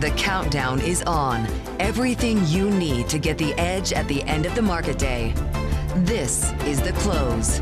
The countdown is on. Everything you need to get the edge at the end of the market day. This is The Close.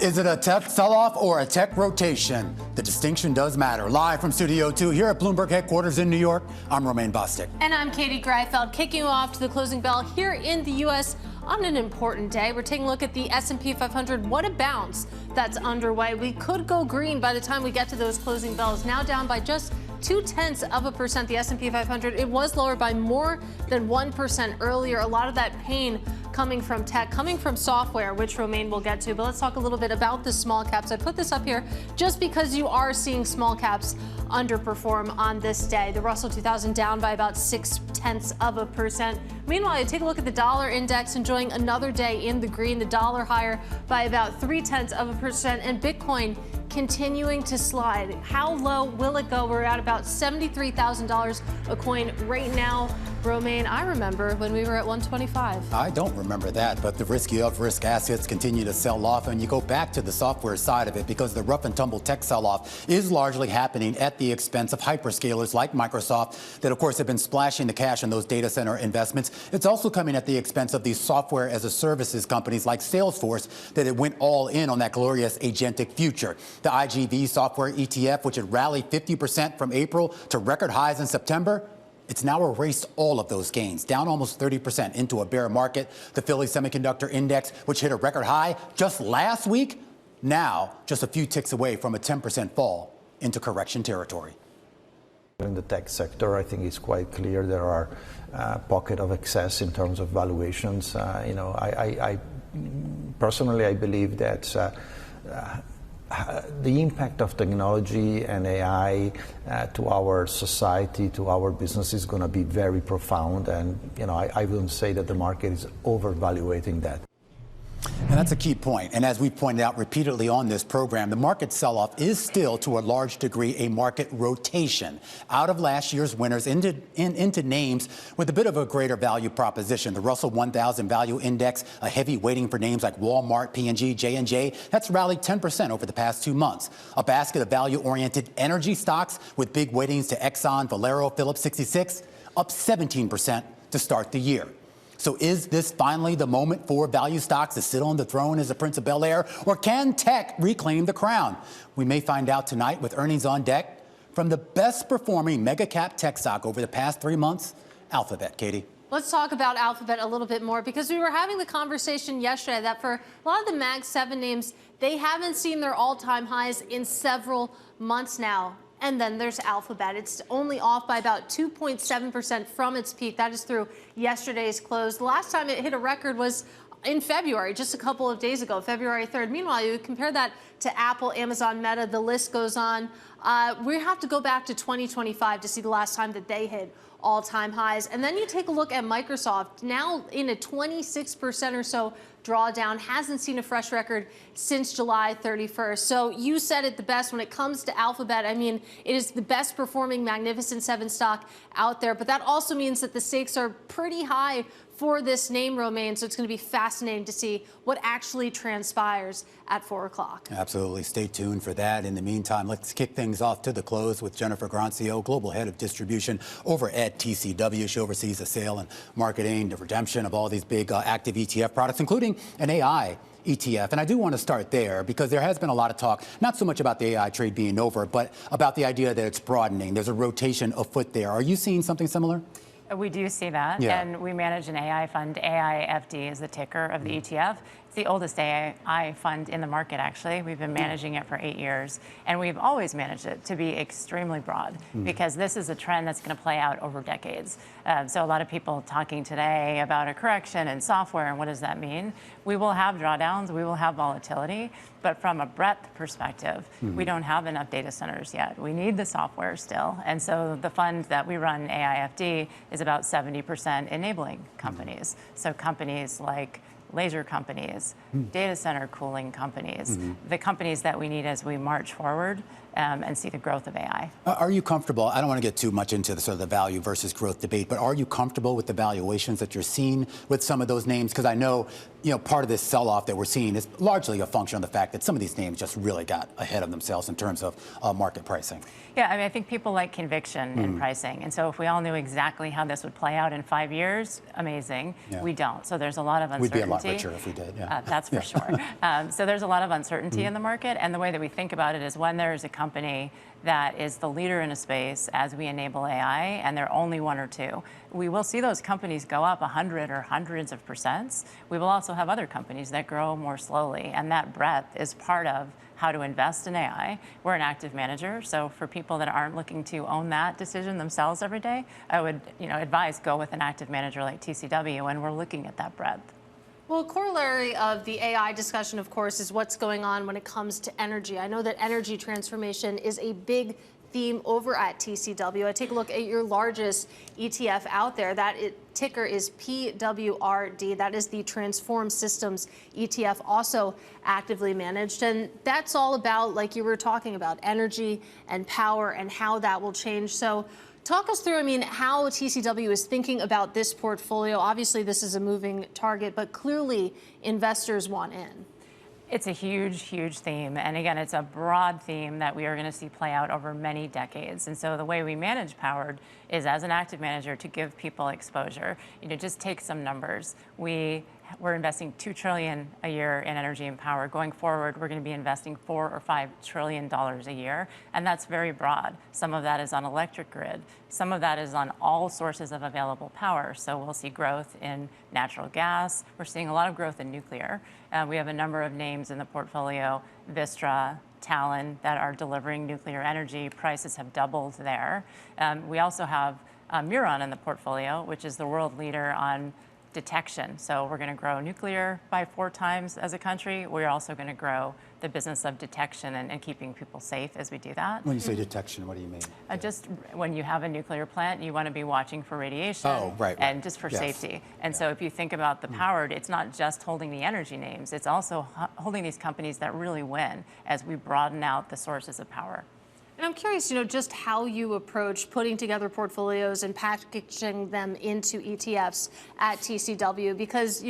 Is it a tech sell-off or a tech rotation? The distinction does matter. Live from Studio 2 here at Bloomberg headquarters in New York, I'm Romaine Bostick. And I'm Katie Greifeld, kicking you off to the closing bell here in the U.S. on an important day. We're taking a look at the S&P 500. What a bounce that's underway. We could go green by the time we get to those closing bells. Now down by just 0.2%. The S&P 500, it was lower by more than 1% earlier. A lot of that pain coming from tech, coming from software, which Romaine will get to. But let's talk a little bit about the small caps. I put this up here just because you are seeing small caps underperform on this day. The Russell 2000 down by about 0.6%. Meanwhile, you take a look at the dollar index, enjoying another day in the green. The dollar higher by about 0.3%, and Bitcoin continuing to slide. How low will it go? We're at about $73,000 a coin right now. Romaine, I remember when we were at 125. I don't remember that, but the risky of risk assets continue to sell off, and you go back to the software side of it because the rough and tumble tech sell-off is largely happening at the expense of hyperscalers like Microsoft that, of course, have been splashing the cash in those data center investments. It's also coming at the expense of these software as a services companies like Salesforce that it went all in on that glorious agentic future. The IGV software ETF, which had rallied 50% from April to record highs in September, it's now erased all of those gains, down almost 30% into a bear market. The Philly Semiconductor Index, which hit a record high just last week, now just a few ticks away from a 10% fall into correction territory. In the tech sector, I think it's quite clear there are pockets of excess in terms of valuations. I personally, I believe that the impact of technology and AI to our society, to our business, is going to be very profound. And I wouldn't say that the market is overvaluating that. And that's a key point. And as we pointed out repeatedly on this program, the market sell-off is still, to a large degree, a market rotation out of last year's winners into names with a bit of a greater value proposition. The Russell 1000 Value Index, a heavy weighting for names like Walmart, P&G, J&J, that's rallied 10% over the past 2 months. A basket of value-oriented energy stocks with big weightings to Exxon, Valero, Phillips 66, up 17% to start the year. So is this finally the moment for value stocks to sit on the throne as the Prince of Bel-Air, or can tech reclaim the crown? We may find out tonight with earnings on deck from the best performing mega cap tech stock over the past 3 months, Alphabet. Katie. Let's talk about Alphabet a little bit more, because we were having the conversation yesterday that for a lot of the Mag 7 names, they haven't seen their all-time highs in several months now. And then there's Alphabet. It's only off by about 2.7% from its peak. That is through yesterday's close. The last time it hit a record was in February, just a couple of days ago, February 3rd. Meanwhile, you compare that to Apple, Amazon, Meta, the list goes on. We have to go back to 2025 to see the last time that they hit all-time highs. And then you take a look at Microsoft, now in a 26% or so drawdown, hasn't seen a fresh record since July 31st. So you said it the best when it comes to Alphabet. I mean, it is the best performing Magnificent Seven stock out there, but that also means that the stakes are pretty high for this name, Romaine. So it's going to be fascinating to see what actually transpires at 4 o'clock. Absolutely. Stay tuned for that. In the meantime, let's kick things off to the close with Jennifer Grancio, Global Head of Distribution over at TCW. She oversees the sale and marketing, the redemption of all these big active ETF products, including an AI ETF. And I do want to start there because there has been a lot of talk, not so much about the AI trade being over, but about the idea that it's broadening. There's a rotation afoot there. Are you seeing something similar? We do see that, and we manage an AI fund. AIFD is the ticker of the ETF. It's the oldest AI fund in the market, actually. We've been managing it for 8 years, and we've always managed it to be extremely broad because this is a trend that's going to play out over decades. So a lot of people talking today about a correction in software, and what does that mean? We will have drawdowns, we will have volatility, but from a breadth perspective, we don't have enough data centers yet. We need the software still, and so the fund that we run, AIFD, is about 70% enabling companies. So companies like laser companies, data center cooling companies, the companies that we need as we march forward and see the growth of AI. Are you comfortable? I don't want to get too much into the sort of the value versus growth debate, but are you comfortable with the valuations that you're seeing with some of those names? Because I know, part of this sell-off that we're seeing is largely a function of the fact that some of these names just really got ahead of themselves in terms of market pricing. Yeah, I mean, I think people like conviction in pricing. And so if we all knew exactly how this would play out in 5 years, amazing. Yeah. We don't. So there's a lot of uncertainty. We'd be a lot richer if we did, yeah. That's for sure. So there's a lot of uncertainty in the market. And the way that we think about it is when there's a company that is the leader in a space as we enable AI, and there are only one or two, we will see those companies go up 100 or hundreds of percents. We will also have other companies that grow more slowly, and that breadth is part of how to invest in AI. We're an active manager, so for people that aren't looking to own that decision themselves every day, I would advise go with an active manager like TCW, and we're looking at that breadth. Well, a corollary of the AI discussion, of course, is what's going on when it comes to energy. I know that energy transformation is a big theme over at TCW. I take a look at your largest ETF out there. That ticker is PWRD. That is the Transform Systems ETF, also actively managed. And that's all about, like you were talking about, energy and power and how that will change. So talk us through, how TCW is thinking about this portfolio. Obviously, this is a moving target, but clearly investors want in. It's a huge, huge theme. And again, it's a broad theme that we are going to see play out over many decades. And so the way we manage Powered is as an active manager to give people exposure. Just take some numbers. We're investing $2 trillion a year in energy and power. Going forward, we're going to be investing $4 or $5 trillion a year, and that's very broad. Some of that is on electric grid. Some of that is on all sources of available power. So we'll see growth in natural gas. We're seeing a lot of growth in nuclear. We have a number of names in the portfolio, Vistra, Talon, that are delivering nuclear energy. Prices have doubled there. We also have Muron in the portfolio, which is the world leader on detection. So we're going to grow nuclear by 4 times as a country. We're also going to grow the business of detection and keeping people safe as we do that. When you say detection, what do you mean? Just when you have a nuclear plant, you want to be watching for radiation. Oh, right. And just for safety. And so if you think about the Powered, it's not just holding the energy names, it's also holding these companies that really win as we broaden out the sources of power. And I'm curious, just how you approach putting together portfolios and packaging them into ETFs at TCW, because,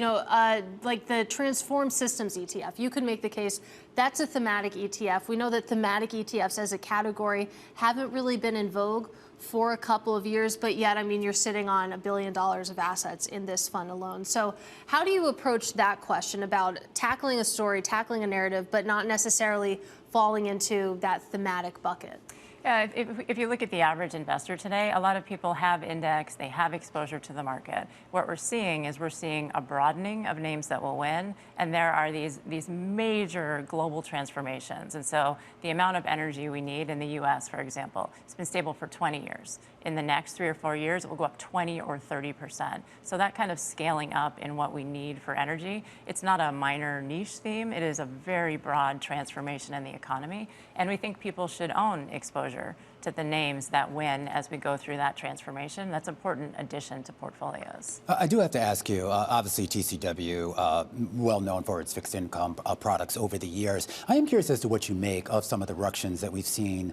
like the Transform Systems ETF, you could make the case that's a thematic ETF. We know that thematic ETFs as a category haven't really been in vogue for a couple of years, but yet, you're sitting on $1 billion of assets in this fund alone. So how do you approach that question about tackling a story, tackling a narrative, but not necessarily falling into that thematic bucket? Yeah, if you look at the average investor today, a lot of people have index, they have exposure to the market. What we're seeing is a broadening of names that will win, and there are these major global transformations. And so the amount of energy we need in the US, for example, it's been stable for 20 years. In the next 3 or 4 years, it will go up 20 or 30%. So that kind of scaling up in what we need for energy, it's not a minor niche theme, it is a very broad transformation in the economy. And we think people should own exposure to the names that win as we go through that transformation. That's an important addition to portfolios. I do have to ask you, obviously TCW, well known for its fixed income products over the years. I am curious as to what you make of some of the ructions that we've seen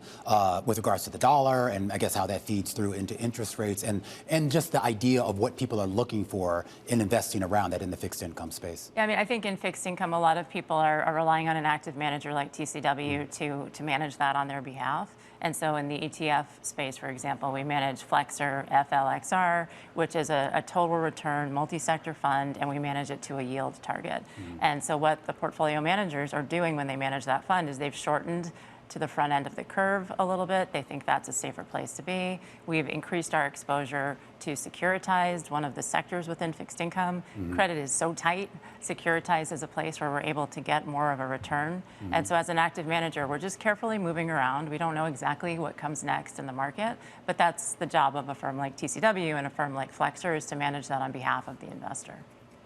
with regards to the dollar, and I guess how that feeds through into interest rates, and just the idea of what people are looking for in investing around that in the fixed income space. Yeah, I think in fixed income, a lot of people are relying on an active manager like TCW to manage that on their behalf. And so in the ETF space, for example, we manage Flexer FLXR, which is a total return multi-sector fund, and we manage it to a yield target. And so what the portfolio managers are doing when they manage that fund is they've shortened to the front end of the curve a little bit. They think that's a safer place to be. We've increased our exposure to securitized, one of the sectors within fixed income. Credit is so tight. Securitized is a place where we're able to get more of a return. And so as an active manager, we're just carefully moving around. We don't know exactly what comes next in the market, but that's the job of a firm like TCW and a firm like Flexer, is to manage that on behalf of the investor.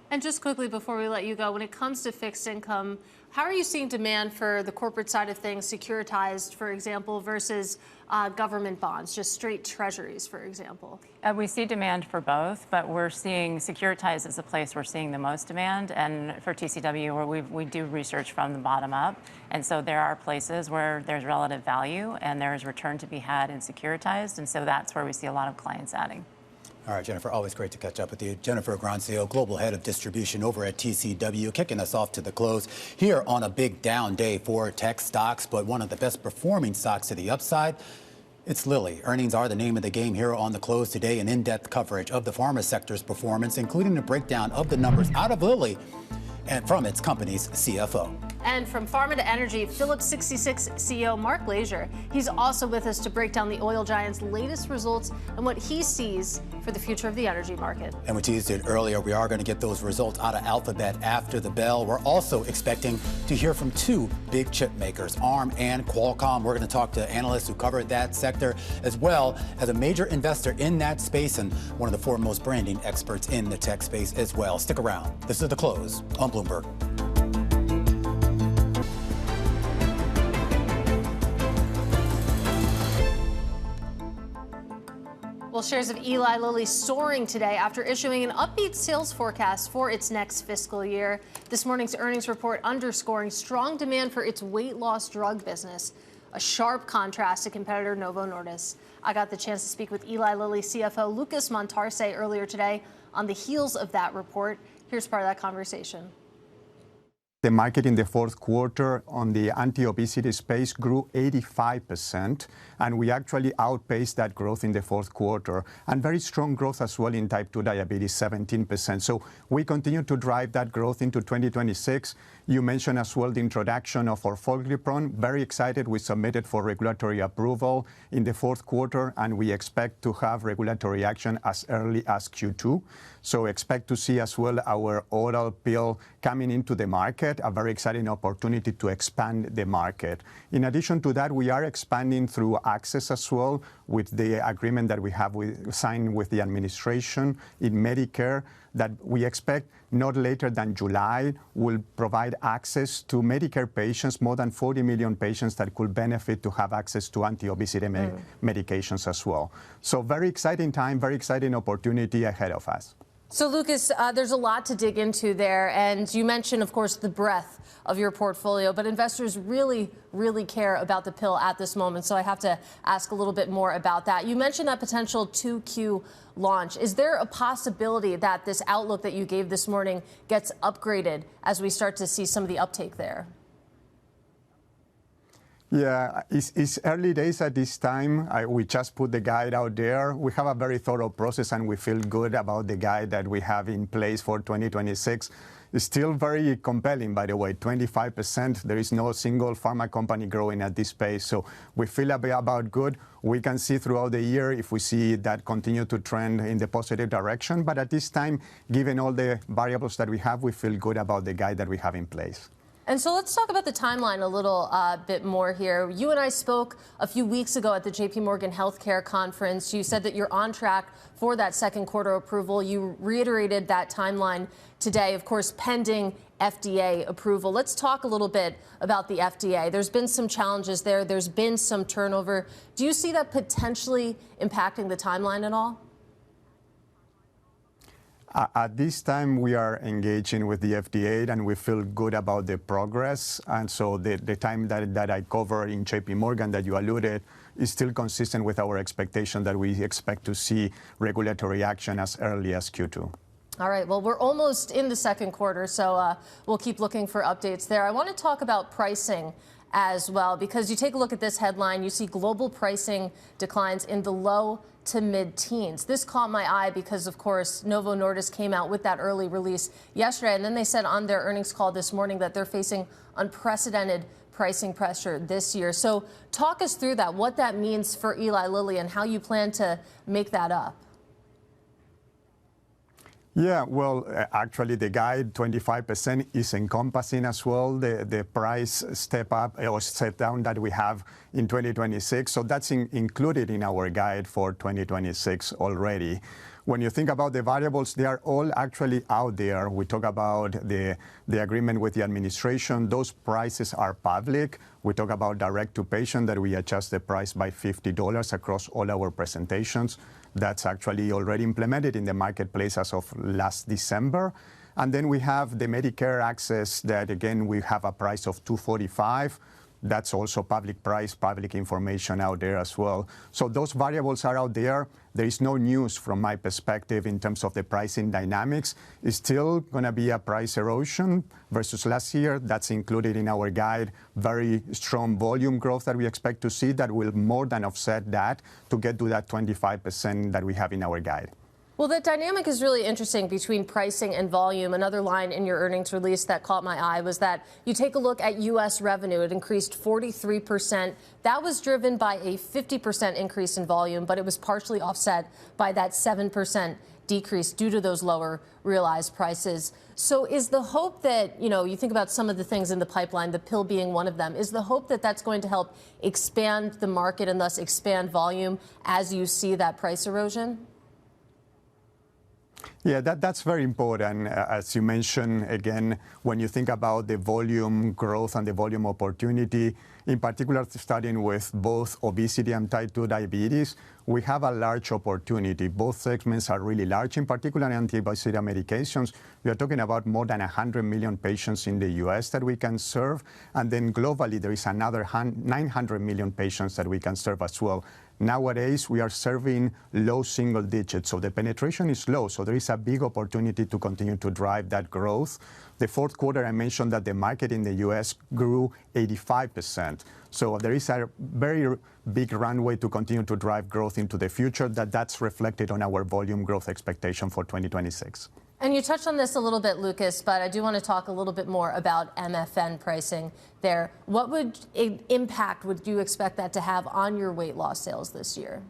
And just quickly before we let you go, when it comes to fixed income, how are you seeing demand for the corporate side of things, securitized, for example, versus government bonds, just straight treasuries, for example? We see demand for both, but we're seeing securitized as a place we're seeing the most demand. And for TCW, where we do research from the bottom up. And so there are places where there's relative value and there is return to be had in securitized. And so that's where we see a lot of clients adding. All right, Jennifer, always great to catch up with you. Jennifer Grancio, Global Head of Distribution over at TCW, kicking us off to the close here on a big down day for tech stocks, but one of the best performing stocks to the upside. It's Lilly. Earnings are the name of the game here on the close today. An in-depth coverage of the pharma sector's performance, including a breakdown of the numbers out of Lilly and from its company's CFO. And from pharma to energy, Phillips 66 CEO Mark Lashier. He's also with us to break down the oil giant's latest results and what he sees for the future of the energy market. And we teased it earlier, we are going to get those results out of Alphabet after the bell. We're also expecting to hear from two big chip makers, ARM and Qualcomm. We're going to talk to analysts who cover that sector, as well as a major investor in that space and one of the foremost branding experts in the tech space as well. Stick around. This is The Close on Bloomberg. Well, shares of Eli Lilly soaring today after issuing an upbeat sales forecast for its next fiscal year. This morning's earnings report underscoring strong demand for its weight loss drug business, a sharp contrast to competitor Novo Nordisk. I got the chance to speak with Eli Lilly CFO Lucas Montarce earlier today on the heels of that report. Here's part of that conversation. The market in the fourth quarter on the anti-obesity space grew 85%, and we actually outpaced that growth in the fourth quarter, and very strong growth as well in type 2 diabetes, 17%. So we continue to drive that growth into 2026. You mentioned as well the introduction of orforglipron. Very excited. We submitted for regulatory approval in the fourth quarter, and we expect to have regulatory action as early as Q2. So expect to see as well our oral pill coming into the market, a very exciting opportunity to expand the market. In addition to that, we are expanding through access as well with the agreement that we have signed with the administration in Medicare that we expect not later than July will provide access to Medicare patients, more than 40 million patients that could benefit to have access to anti-obesity medications as well. So very exciting time, very exciting opportunity ahead of us. So, Lucas, there's a lot to dig into there. And you mentioned, of course, the breadth of your portfolio. But investors really, really care about the pill at this moment. So I have to ask a little bit more about that. You mentioned that potential 2Q launch. Is there a possibility that this outlook that you gave this morning gets upgraded as we start to see some of the uptake there? Yeah, it's early days at this time. We just put the guide out there. We have a very thorough process, and we feel good about the guide that we have in place for 2026. It's still very compelling, by the way, 25%. There is no single pharma company growing at this pace. So we feel about good. We can see throughout the year if we see that continue to trend in the positive direction. But at this time, given all the variables that we have, we feel good about the guide that we have in place. And so let's talk about the timeline a little bit more here. You and I spoke a few weeks ago at the JP Morgan Healthcare Conference. You said that you're on track for that second quarter approval. You reiterated that timeline today, of course, pending FDA approval. Let's talk a little bit about the FDA. There's been some challenges there. There's been some turnover. Do you see that potentially impacting the timeline at all? At this time, we are engaging with the FDA, and we feel good about the progress. And so the time that I covered in JP Morgan that you alluded is still consistent with our expectation that we expect to see regulatory action as early as Q2. All right. Well, we're almost in the second quarter, so we'll keep looking for updates there. I want to talk about pricing as well, because you take a look at this headline, you see global pricing declines in the low to mid-teens. This caught my eye because, of course, Novo Nordisk came out with that early release yesterday, and then they said on their earnings call this morning that they're facing unprecedented pricing pressure this year. So talk us through that, what that means for Eli Lilly and how you plan to make that up. Yeah, well, actually, the guide, 25%, is encompassing as well the price step up or step down that we have in 2026. So that's included in our guide for 2026 already. When you think about the variables, they are all actually out there. We talk about the agreement with the administration. Those prices are public. We talk about direct to patient, that we adjust the price by $50 across all our presentations. That's actually already implemented in the marketplace as of last December. And then we have the Medicare access that, again, we have a price of $245. That's also public price, public information out there as well. So those variables are out there. There is no news from my perspective in terms of the pricing dynamics. It's still going to be a price erosion versus last year. That's included in our guide. Very strong volume growth that we expect to see that will more than offset that to get to that 25% that we have in our guide. Well, that dynamic is really interesting between pricing and volume. Another line in your earnings release that caught my eye was that you take a look at U.S. revenue. It increased 43%. That was driven by a 50% increase in volume, but it was partially offset by that 7% decrease due to those lower realized prices. So is the hope that, you think about some of the things in the pipeline, the pill being one of them, is the hope that that's going to help expand the market and thus expand volume as you see that price erosion? Yeah, that's very important. As you mentioned, again, when you think about the volume growth and the volume opportunity, in particular, starting with both obesity and type 2 diabetes, we have a large opportunity. Both segments are really large, in particular anti-obesity medications. We are talking about more than 100 million patients in the US that we can serve. And then globally, there is another 900 million patients that we can serve as well. Nowadays, we are serving low single digits, so the penetration is low, so there is a big opportunity to continue to drive that growth. The fourth quarter, I mentioned that the market in the US grew 85%. So there is a very big runway to continue to drive growth into the future. That's reflected on our volume growth expectation for 2026. And you touched on this a little bit, Lucas, but I do want to talk a little bit more about MFN pricing there. What impact would you expect that to have on your weight loss sales this year?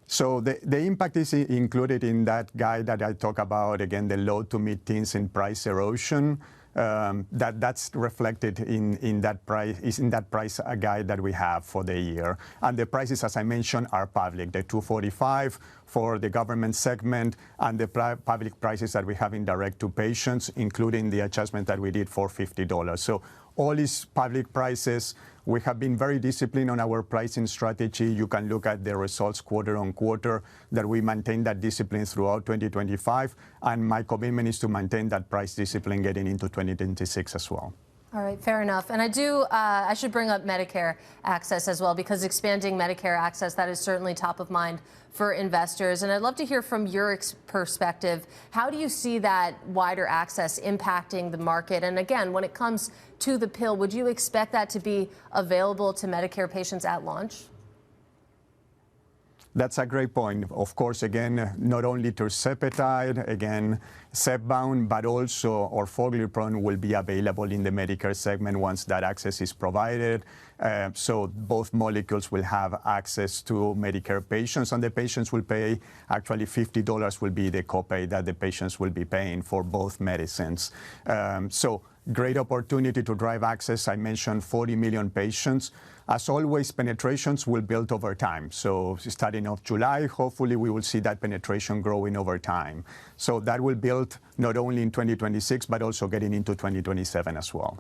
So the impact is included in that guide that I talk about, again, the low to mid-teens in price erosion. That's reflected in that price guide that we have for the year. And the prices, as I mentioned, are public. The $245 for the government segment and the public prices that we have in direct to patients, including the adjustment that we did for $50. So all these public prices. We have been very disciplined on our pricing strategy. You can look at the results quarter on quarter that we maintain that discipline throughout 2025. And my commitment is to maintain that price discipline getting into 2026 as well. All right, fair enough. And I should bring up Medicare access as well, because expanding Medicare access, that is certainly top of mind for investors. And I'd love to hear from your perspective. How do you see that wider access impacting the market? And again, when it comes to the pill, would you expect that to be available to Medicare patients at launch? That's a great point. Of course, again, not only tirzepatide, again, Zepbound, but also orforglipron will be available in the Medicare segment once that access is provided. So both molecules will have access to Medicare patients, and the patients will pay, actually $50 will be the copay that the patients will be paying for both medicines. So great opportunity to drive access. I mentioned 40 million patients. As always, penetrations will build over time. So starting off July, hopefully we will see that penetration growing over time. So that will build not only in 2026, but also getting into 2027 as well.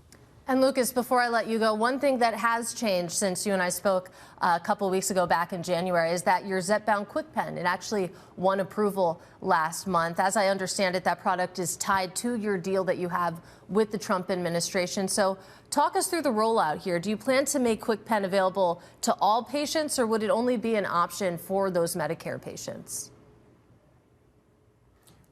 And Lucas, before I let you go, one thing that has changed since you and I spoke a couple of weeks ago back in January is that your Zepbound KwikPen, it actually won approval last month. As I understand it, that product is tied to your deal that you have with the Trump administration. So talk us through the rollout here. Do you plan to make KwikPen available to all patients, or would it only be an option for those Medicare patients?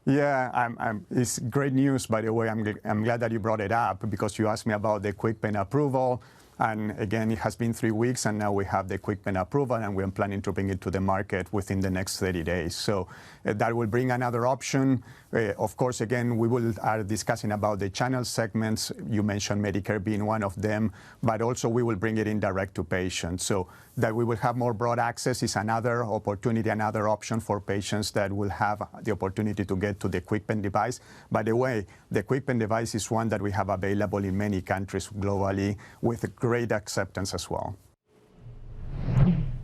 Yeah, it's great news, by the way. I'm glad that you brought it up, because you asked me about the KwikPen approval. And again, it has been 3 weeks, and now we have the KwikPen approval, and we're planning to bring it to the market within the next 30 days. So that will bring another option. Of course, again, we are discussing about the channel segments. You mentioned Medicare being one of them, but also we will bring it in direct to patients. So that we will have more broad access is another opportunity, another option for patients that will have the opportunity to get to the KwikPen device. By the way, the KwikPen device is one that we have available in many countries globally with great acceptance as well.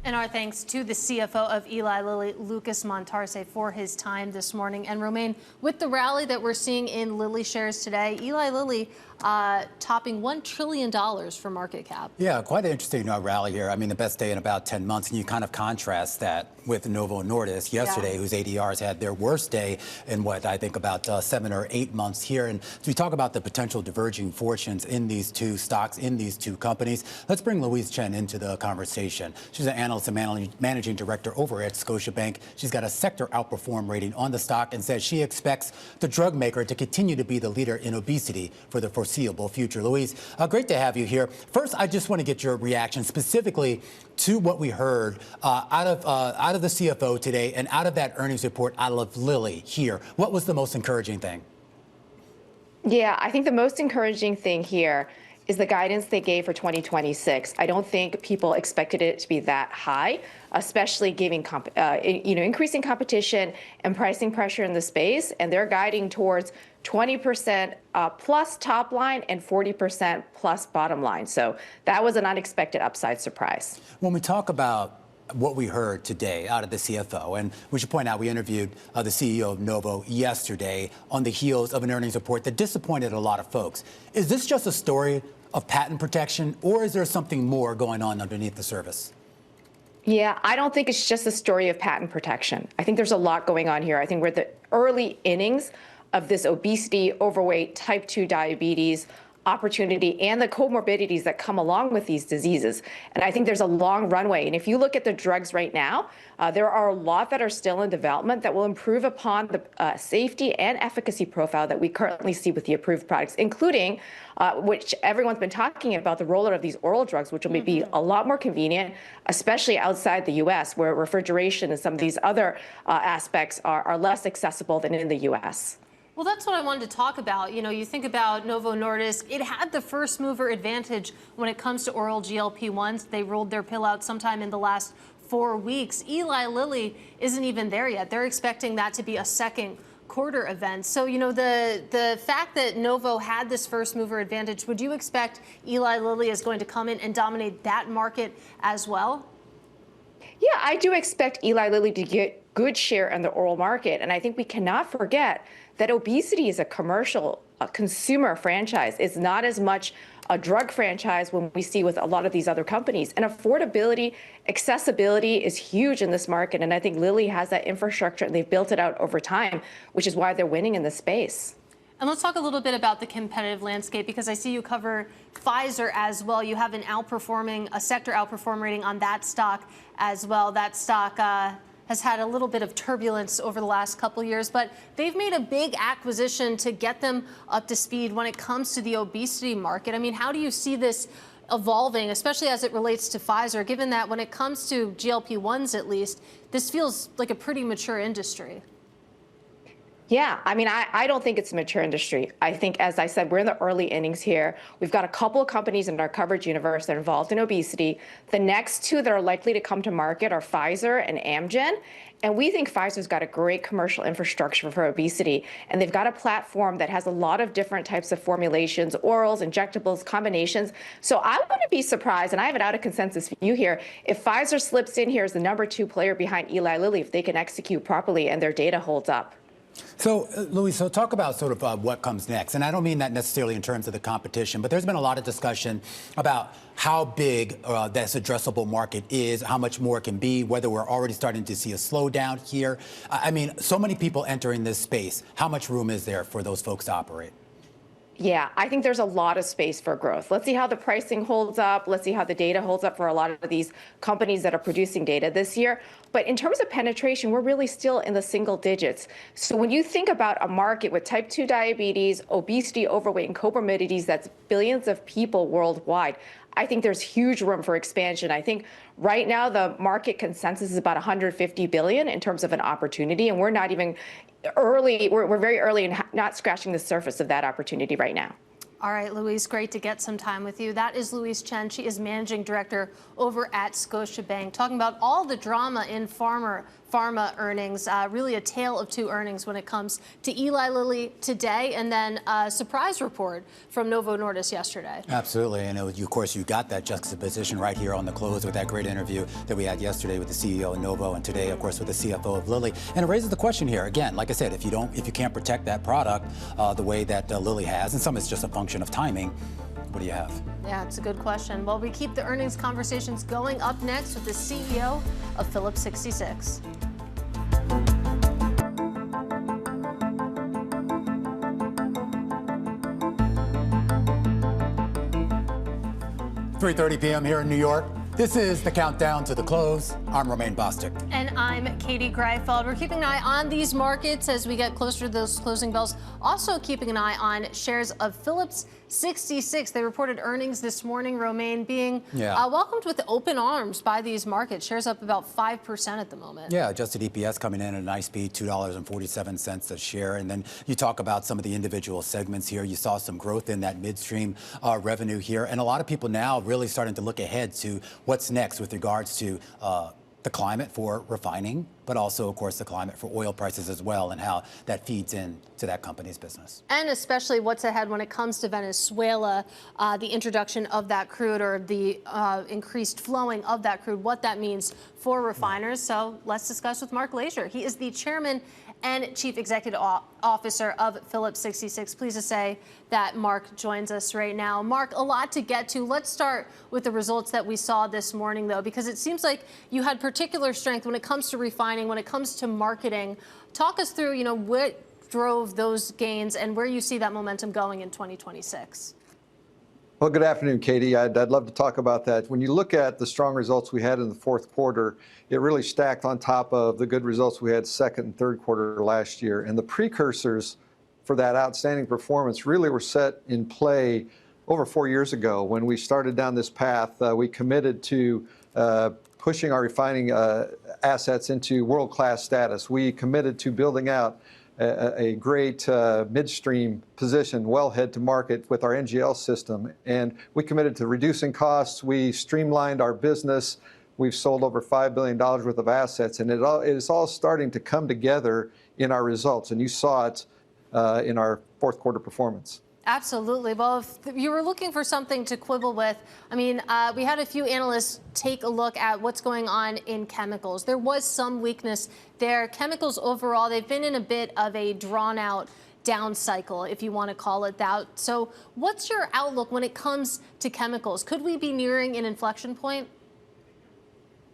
And our thanks to the CFO of Eli Lilly, Lucas Montarce, for his time this morning. And Romain, with the rally that we're seeing in Lilly shares today, Eli Lilly topping $1 trillion for market cap. Yeah, quite an interesting rally here. I mean, the best day in about 10 months. And you kind of contrast that with Novo Nordisk yesterday, whose ADRs had their worst day in what I think about 7 or 8 months here. And as we talk about the potential diverging fortunes in these two stocks, in these two companies, let's bring Louise Chen into the conversation. She's an analyst and managing director over at Scotiabank. She's got a sector outperform rating on the stock and says she expects the drug maker to continue to be the leader in obesity for the foreseeable future. Louise, great to have you here. First, I just want to get your reaction specifically to what we heard out of the CFO today and out of that earnings report out of Lilly here. What was the most encouraging thing? Yeah, I think the most encouraging thing here is the guidance they gave for 2026. I don't think people expected it to be that high, especially giving increasing competition and pricing pressure in the space. And they're guiding towards 20% plus top line and 40% plus bottom line. So that was an unexpected upside surprise. When we talk about what we heard today out of the CFO, and we should point out we interviewed the CEO of Novo yesterday on the heels of an earnings report that disappointed a lot of folks. Is this just a story of patent protection, or is there something more going on underneath the surface? Yeah, I don't think it's just a story of patent protection. I think there's a lot going on here. I think we're at the early innings of this obesity, overweight, type 2 diabetes opportunity and the comorbidities that come along with these diseases. And I think there's a long runway. And if you look at the drugs right now, there are a lot that are still in development that will improve upon the safety and efficacy profile that we currently see with the approved products, including which everyone's been talking about, the rollout of these oral drugs, which will be a lot more convenient, especially outside the U.S., where refrigeration and some of these other aspects are less accessible than in the U.S. Well, that's what I wanted to talk about. You know, you think about Novo Nordisk, it had the first mover advantage when it comes to oral GLP-1s. They rolled their pill out sometime in the last 4 weeks. Eli Lilly isn't even there yet. They're expecting that to be a second quarter event. So, you know, the fact that Novo had this first mover advantage, would you expect Eli Lilly is going to come in and dominate that market as well? Yeah, I do expect Eli Lilly to get good share in the oral market. And I think we cannot forget that obesity is a commercial, consumer franchise. It's not as much a drug franchise when we see with a lot of these other companies. And affordability, accessibility is huge in this market. And I think Lilly has that infrastructure and they've built it out over time, which is why they're winning in the space. And let's talk a little bit about the competitive landscape, because I see you cover Pfizer as well. You have a sector outperform rating on that stock as well. That stock has had a little bit of turbulence over the last couple of years, but they've made a big acquisition to get them up to speed when it comes to the obesity market. I mean, how do you see this evolving, especially as it relates to Pfizer, given that when it comes to GLP-1s at least, this feels like a pretty mature industry? Yeah, I mean, I don't think it's a mature industry. I think, as I said, we're in the early innings here. We've got a couple of companies in our coverage universe that are involved in obesity. The next two that are likely to come to market are Pfizer and Amgen. And we think Pfizer's got a great commercial infrastructure for obesity. And they've got a platform that has a lot of different types of formulations, orals, injectables, combinations. So I wouldn't be surprised, and I have an out of consensus view here, if Pfizer slips in here as the #2 player behind Eli Lilly, if they can execute properly and their data holds up. So, Louise, so talk about sort of what comes next. And I don't mean that necessarily in terms of the competition, but there's been a lot of discussion about how big this addressable market is, how much more it can be, whether we're already starting to see a slowdown here. I mean, so many people entering this space. How much room is there for those folks to operate? Yeah, I think there's a lot of space for growth. Let's see how the pricing holds up. Let's see how the data holds up for a lot of these companies that are producing data this year. But in terms of penetration, we're really still in the single digits. So when you think about a market with type 2 diabetes, obesity, overweight, and comorbidities, that's billions of people worldwide, I think there's huge room for expansion. I think right now the market consensus is about $150 billion in terms of an opportunity, and we're not even early. We're very early and not scratching the surface of that opportunity right now. All right, Louise, great to get some time with you. That is Louise Chen. She is managing director over at Scotiabank, talking about all the drama in pharma earnings, really a tale of two earnings when it comes to Eli Lilly today, and then a surprise report from Novo Nordisk yesterday. Absolutely, and of course you got that juxtaposition right here on the close with that great interview that we had yesterday with the CEO of Novo, and today, of course, with the CFO of Lilly. And it raises the question here again. Like I said, if you can't protect that product the way that Lilly has, and some it's just a function of timing. What do you have? Yeah, it's a good question. Well, we keep the earnings conversations going. Up next with the CEO of Phillips 66. 3:30 p.m. here in New York. This is the countdown to the close. I'm Romaine Bostick. And I'm Katie Greifeld. We're keeping an eye on these markets as we get closer to those closing bells. Also keeping an eye on shares of Phillips 66. They reported earnings this morning, Romaine, being welcomed with open arms by these markets. Shares up about 5% at the moment. Yeah, adjusted EPS coming in at a nice beat, $2.47 a share. And then you talk about some of the individual segments here. You saw some growth in that midstream revenue here. And a lot of people now really starting to look ahead to what's next with regards to the climate for refining, but also, of course, the climate for oil prices as well, and how that feeds into that company's business. And especially what's ahead when it comes to Venezuela, the introduction of that crude, or the increased flowing of that crude, what that means for refiners. So let's discuss with Mark Lashier. He is the chairman and Chief Executive Officer of Phillips 66. Pleased to say that Mark joins us right now. Mark, a lot to get to. Let's start with the results that we saw this morning, though, because it seems like you had particular strength when it comes to refining, when it comes to marketing. Talk us through, what drove those gains and where you see that momentum going in 2026. Well, good afternoon, Katie. I'd love to talk about that. When you look at the strong results we had in the fourth quarter, it really stacked on top of the good results we had second and third quarter last year. And the precursors for that outstanding performance really were set in play over 4 years ago when we started down this path. We committed to pushing our refining assets into world-class status. We committed to building out a great midstream position, wellhead to market with our NGL system. And we committed to reducing costs. We streamlined our business. We've sold over $5 billion worth of assets. And it is all starting to come together in our results. And you saw it in our fourth quarter performance. Absolutely. Well, if you were looking for something to quibble with, we had a few analysts take a look at what's going on in chemicals. There was some weakness there. Chemicals overall, they've been in a bit of a drawn-out down cycle, if you want to call it that. So what's your outlook when it comes to chemicals? Could we be nearing an inflection point?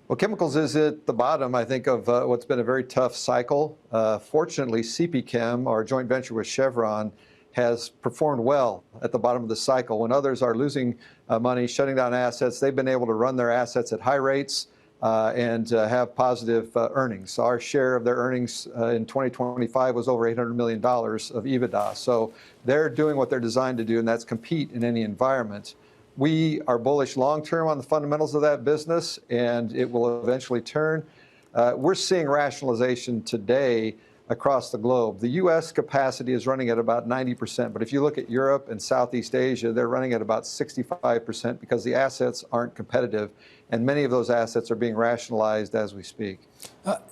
Well, chemicals is at the bottom, I think, of what's been a very tough cycle. Fortunately, CPChem, our joint venture with Chevron, has performed well at the bottom of the cycle. When others are losing money, shutting down assets, they've been able to run their assets at high rates and have positive earnings. Our share of their earnings in 2025 was over $800 million of EBITDA. So they're doing what they're designed to do, and that's compete in any environment. We are bullish long-term on the fundamentals of that business, and it will eventually turn. We're seeing rationalization today across the globe. The U.S. capacity is running at about 90%, but if you look at Europe and Southeast Asia, they're running at about 65% because the assets aren't competitive, and many of those assets are being rationalized as we speak.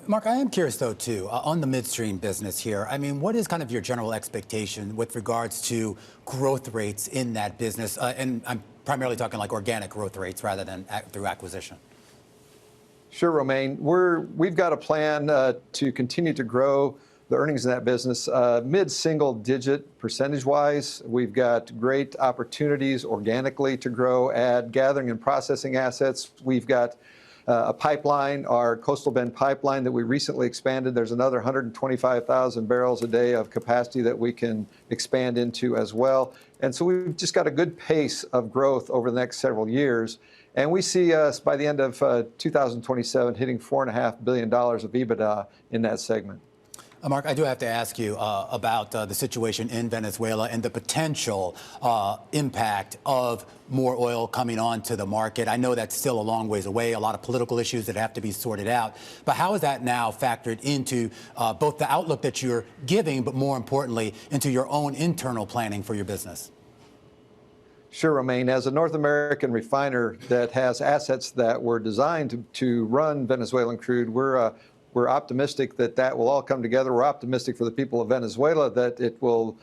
Mark, I am curious, though, too, on the midstream business here. What is kind of your general expectation with regards to growth rates in that business? And I'm primarily talking like organic growth rates rather than through acquisition. Sure, Romaine. We've got a plan to continue to grow the earnings in that business mid-single digit percentage-wise. We've got great opportunities organically to grow, add gathering and processing assets. We've got a pipeline, our Coastal Bend pipeline that we recently expanded. There's another 125,000 barrels a day of capacity that we can expand into as well. And so we've just got a good pace of growth over the next several years. And we see us by the end of 2027 hitting $4.5 billion of EBITDA in that segment. Mark, I do have to ask you about the situation in Venezuela and the potential impact of more oil coming onto the market. I know that's still a long ways away, a lot of political issues that have to be sorted out. But how is that now factored into both the outlook that you're giving, but more importantly, into your own internal planning for your business? Sure, Romaine. As a North American refiner that has assets that were designed to run Venezuelan crude, we're optimistic that that will all come together. We're optimistic for the people of Venezuela that it will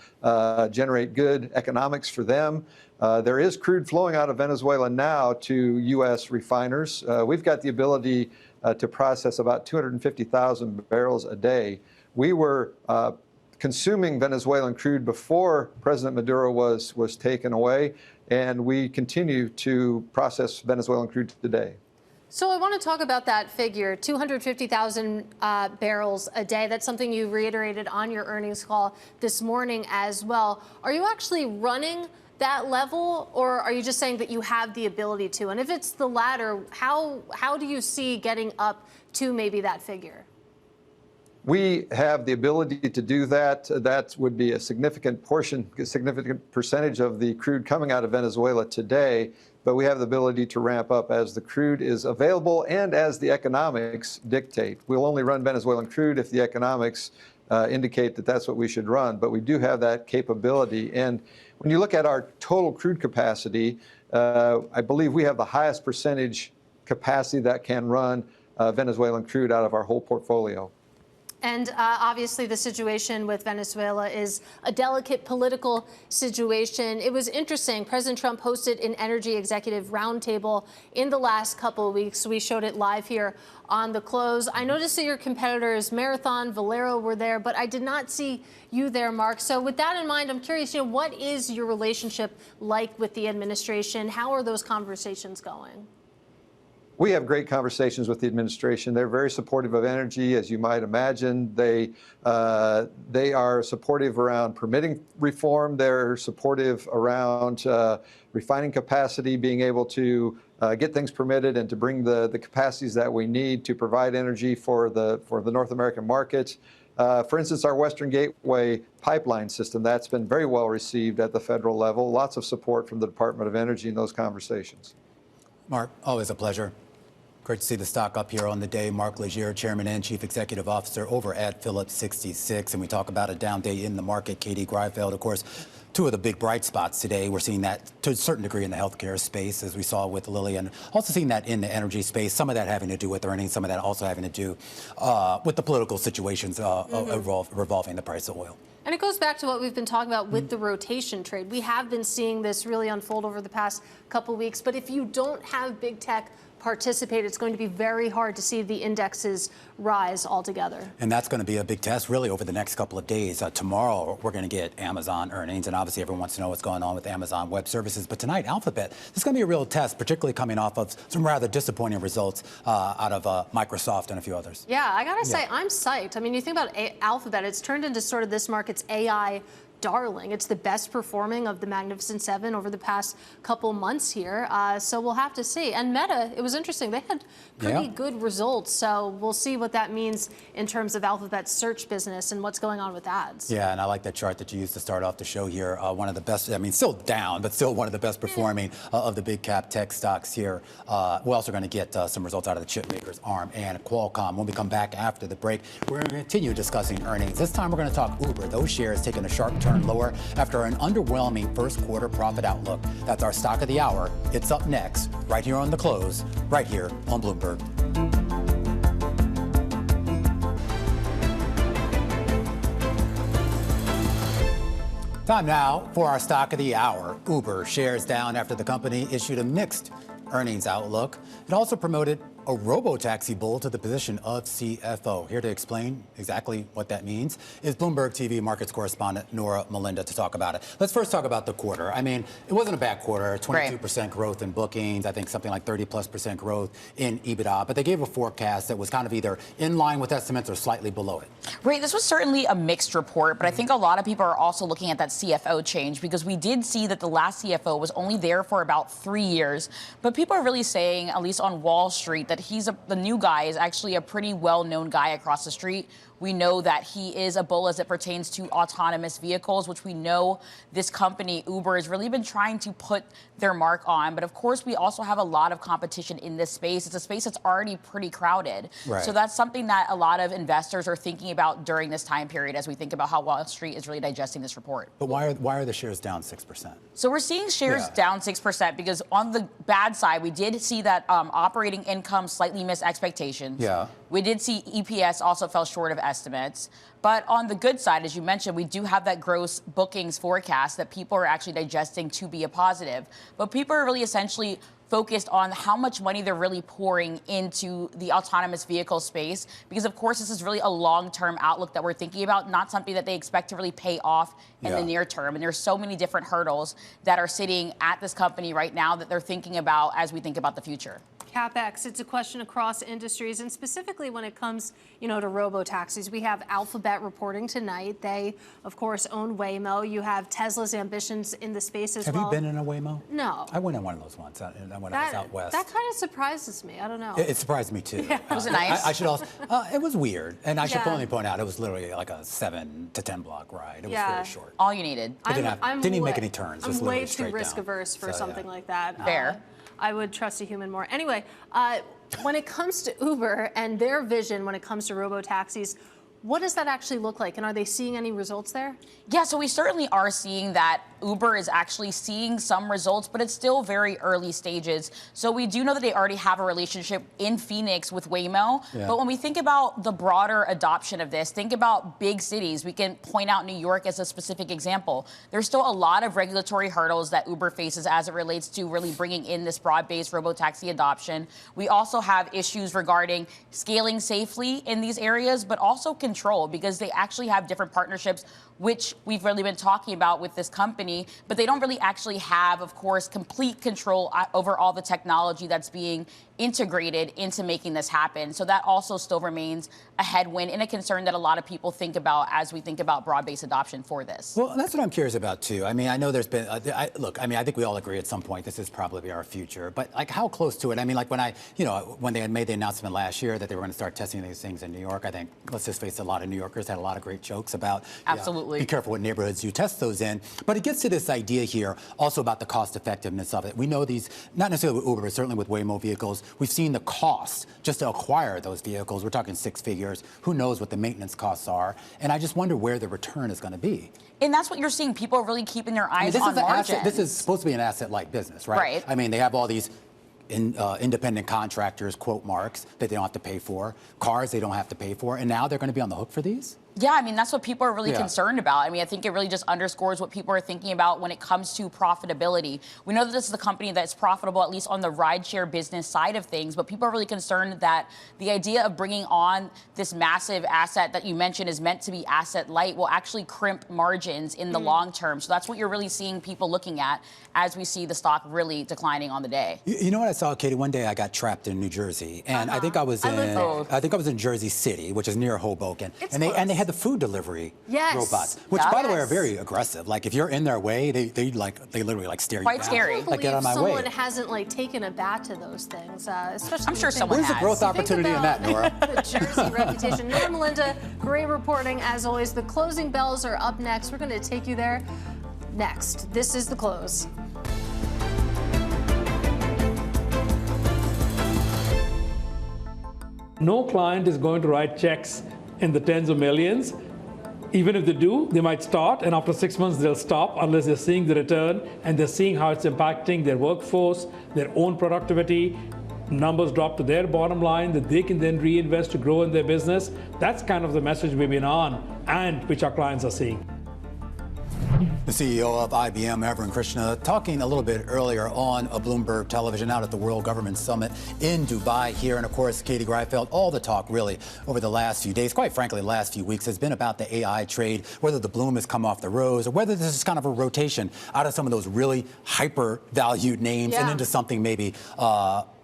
generate good economics for them. There is crude flowing out of Venezuela now to U.S. refiners. We've got the ability to process about 250,000 barrels a day. We were consuming Venezuelan crude before President Maduro was taken away, and we continue to process Venezuelan crude today. So I want to talk about that figure, 250,000 barrels a day. That's something you reiterated on your earnings call this morning as well. Are you actually running that level, or are you just saying that you have the ability to? And if it's the latter, how do you see getting up to maybe that figure? We have the ability to do that. That would be a significant portion, a significant percentage of the crude coming out of Venezuela today. But we have the ability to ramp up as the crude is available and as the economics dictate. We'll only run Venezuelan crude if the economics indicate that that's what we should run. But we do have that capability. And when you look at our total crude capacity, I believe we have the highest percentage capacity that can run Venezuelan crude out of our whole portfolio. And obviously the situation with Venezuela is a delicate political situation. It was interesting. President Trump hosted an energy executive roundtable in the last couple of weeks. We showed it live here on The Close. I noticed that your competitors, Marathon, Valero, were there, but I did not see you there, Mark. So with that in mind, I'm curious, what is your relationship like with the administration? How are those conversations going? We have great conversations with the administration. They're very supportive of energy, as you might imagine. They are supportive around permitting reform. They're supportive around refining capacity, being able to get things permitted and to bring the capacities that we need to provide energy for the North American market. For instance, our Western Gateway pipeline system, that's been very well received at the federal level. Lots of support from the Department of Energy in those conversations. Mark, always a pleasure. Great to see the stock up here on the day. Mark Lashier, Chairman and Chief Executive Officer over at Phillips 66. And we talk about a down day in the market. Katie Greifeld, of course, two of the big bright spots today. We're seeing that to a certain degree in the healthcare space, as we saw with Lilly, and also seeing that in the energy space. Some of that having to do with earnings, some of that also having to do with the political situations revolving the price of oil. And it goes back to what we've been talking about with the rotation trade. We have been seeing this really unfold over the past couple weeks. But if you don't have big tech participate, it's going to be very hard to see the indexes rise altogether. And that's going to be a big test really over the next couple of days. Tomorrow, we're going to get Amazon earnings, and obviously everyone wants to know what's going on with Amazon Web Services. But tonight, Alphabet, this is going to be a real test, particularly coming off of some rather disappointing results out of Microsoft and a few others. Yeah, I got to say, I'm psyched. I mean, you think about Alphabet, it's turned into sort of this market's AI darling. It's the best performing of the Magnificent Seven over the past couple months here. So we'll have to see. And Meta, it was interesting. They had pretty good results. So we'll see what that means in terms of Alphabet's search business and what's going on with ads. Yeah, and I like that chart that you used to start off the show here. One of the best, I mean, still down, but still one of the best performing of the big cap tech stocks here. We're also going to get some results out of the chip makers, ARM and Qualcomm. When we come back after the break, we're going to continue discussing earnings. This time we're going to talk Uber. Those shares taking a sharp turn lower after an underwhelming first quarter profit outlook. That's our stock of the hour. It's up next, right here on The Close, right here on Bloomberg. Time now for our stock of the hour. Uber shares down after the company issued a mixed earnings outlook. It also promoted a robo-taxi bull to the position of CFO. Here to explain exactly what that means is Bloomberg TV markets correspondent Norah Mulinda to talk about it. Let's first talk about the quarter. I mean, it wasn't a bad quarter, 22% growth in bookings, I think something like 30+% growth in EBITDA, but they gave a forecast that was kind of either in line with estimates or slightly below it. Right, this was certainly a mixed report, but I think a lot of people are also looking at that CFO change because we did see that the last CFO was only there for about 3 years, but people are really saying, at least on Wall Street, that the new guy is actually a pretty well-known guy across the street We know that he is a bull as it pertains to autonomous vehicles, which we know this company, Uber, has really been trying to put their mark on. But of course, we also have a lot of competition in this space. It's a space that's already pretty crowded. Right. So that's something that a lot of investors are thinking about during this time period as we think about how Wall Street is really digesting this report. But why are the shares down 6%? So we're seeing shares down 6% because on the bad side, we did see that operating income slightly missed expectations. Yeah. We did see EPS also fell short of estimates. But on the good side, as you mentioned, we do have that gross bookings forecast that people are actually digesting to be a positive. But people are really essentially focused on how much money they're really pouring into the autonomous vehicle space, because of course this is really a long-term outlook that we're thinking about, not something that they expect to really pay off in the near term. And there's so many different hurdles that are sitting at this company right now that they're thinking about as we think about the future. CapEx, it's a question across industries, and specifically when it comes, to robo-taxis. We have Alphabet reporting tonight. They, of course, own Waymo. You have Tesla's ambitions in the space as well. Have you been in a Waymo? No. I went in one of those once when I was out west. That kind of surprises me. I don't know. It surprised me, too. Yeah. Was it nice? I should also, it was weird. And I should only point out, it was literally like a 7 to 10 block ride. It was very short. All you needed. Didn't even make any turns. I'm way too risk-averse for something like that. Fair. I would trust a human more. Anyway, when it comes to Uber and their vision when it comes to robo-taxis, what does that actually look like? And are they seeing any results there? Yeah, so we certainly are seeing that Uber is actually seeing some results, but it's still very early stages. So we do know that they already have a relationship in Phoenix with Waymo. Yeah. But when we think about the broader adoption of this, think about big cities. We can point out New York as a specific example. There's still a lot of regulatory hurdles that Uber faces as it relates to really bringing in this broad-based robotaxi adoption. We also have issues regarding scaling safely in these areas, but also control, because they actually have different partnerships, which we've really been talking about with this company, but they don't really actually have, of course, complete control over all the technology that's being integrated into making this happen. So that also still remains a headwind and a concern that a lot of people think about as we think about broad-based adoption for this. Well, that's what I'm curious about, too. I mean, I know there's been, I think we all agree at some point this is probably our future, but like how close to it? I mean, like when they had made the announcement last year that they were going to start testing these things in New York, I think, let's just face it, a lot of New Yorkers had a lot of great jokes about, absolutely, be careful what neighborhoods you test those in. But it gets to this idea here also about the cost effectiveness of it. We know these, not necessarily with Uber, but certainly with Waymo vehicles, we've seen the cost just to acquire those vehicles. We're talking 6 figures. Who knows what the maintenance costs are? And I just wonder where the return is going to be. And that's what you're seeing. People are really keeping their eyes on margins. This is supposed to be an asset-like business, right? Right. I mean, they have all these independent contractors, quote marks, that they don't have to pay for, cars they don't have to pay for, and now they're going to be on the hook for these? Yeah, I mean, that's what people are really concerned about. I mean, I think it really just underscores what people are thinking about when it comes to profitability. We know that this is a company that's profitable, at least on the rideshare business side of things, but people are really concerned that the idea of bringing on this massive asset that you mentioned is meant to be asset light will actually crimp margins in the long term. So that's what you're really seeing people looking at as we see the stock really declining on the day. You know what I saw, Katie? One day I got trapped in New Jersey, and I think I was in Jersey City, which is near Hoboken, and they had the food delivery robots, which by the way are very aggressive. Like if you're in their way, they literally stare you down. Quite scary. Like get out of my way. Someone hasn't taken a bat to those things, especially. I'm sure someone has. Where's the growth opportunity in that, Norah? The Jersey reputation. Norah, Mulinda, great reporting as always. The closing bells are up next. We're going to take you there next. This is the close. No client is going to write checks in the tens of millions. Even if they do, they might start, and after 6 months they'll stop unless they're seeing the return and they're seeing how it's impacting their workforce, their own productivity, numbers drop to their bottom line that they can then reinvest to grow in their business. That's kind of the message we've been on and which our clients are seeing. The CEO of IBM, Arvind Krishna, talking a little bit earlier on a Bloomberg Television out at the World Government Summit in Dubai here. And of course, Katie Greifeld, all the talk really over the last few days, quite frankly, the last few weeks has been about the AI trade, whether the bloom has come off the rose or whether this is kind of a rotation out of some of those really hyper valued names and into something maybe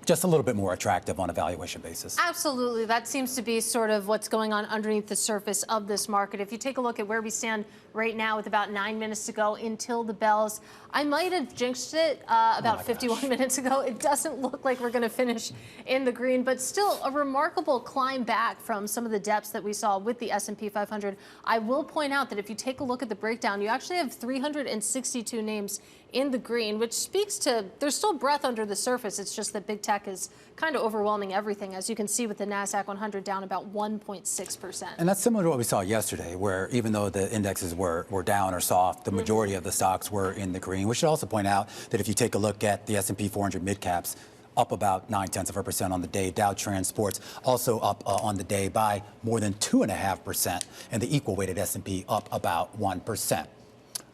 just a little bit more attractive on a valuation basis. Absolutely. That seems to be sort of what's going on underneath the surface of this market. If you take a look at where we stand right now with about 9 minutes to go until the bells, I might have jinxed it about 51 minutes ago. It doesn't look like we're going to finish in the green, but still a remarkable climb back from some of the depths that we saw with the S&P 500. I will point out that if you take a look at the breakdown, you actually have 362 names in the green, which speaks to there's still breath under the surface. It's just that big tech is kind of overwhelming everything, as you can see with the Nasdaq 100 down about 1.6%. And that's similar to what we saw yesterday, where even though the indexes were down or soft, the majority of the stocks were in the green. We should also point out that if you take a look at the S&P 400 mid-caps, up about 0.9% on the day. Dow Transports also up on the day by more than 2.5%, and the equal-weighted S&P up about 1%.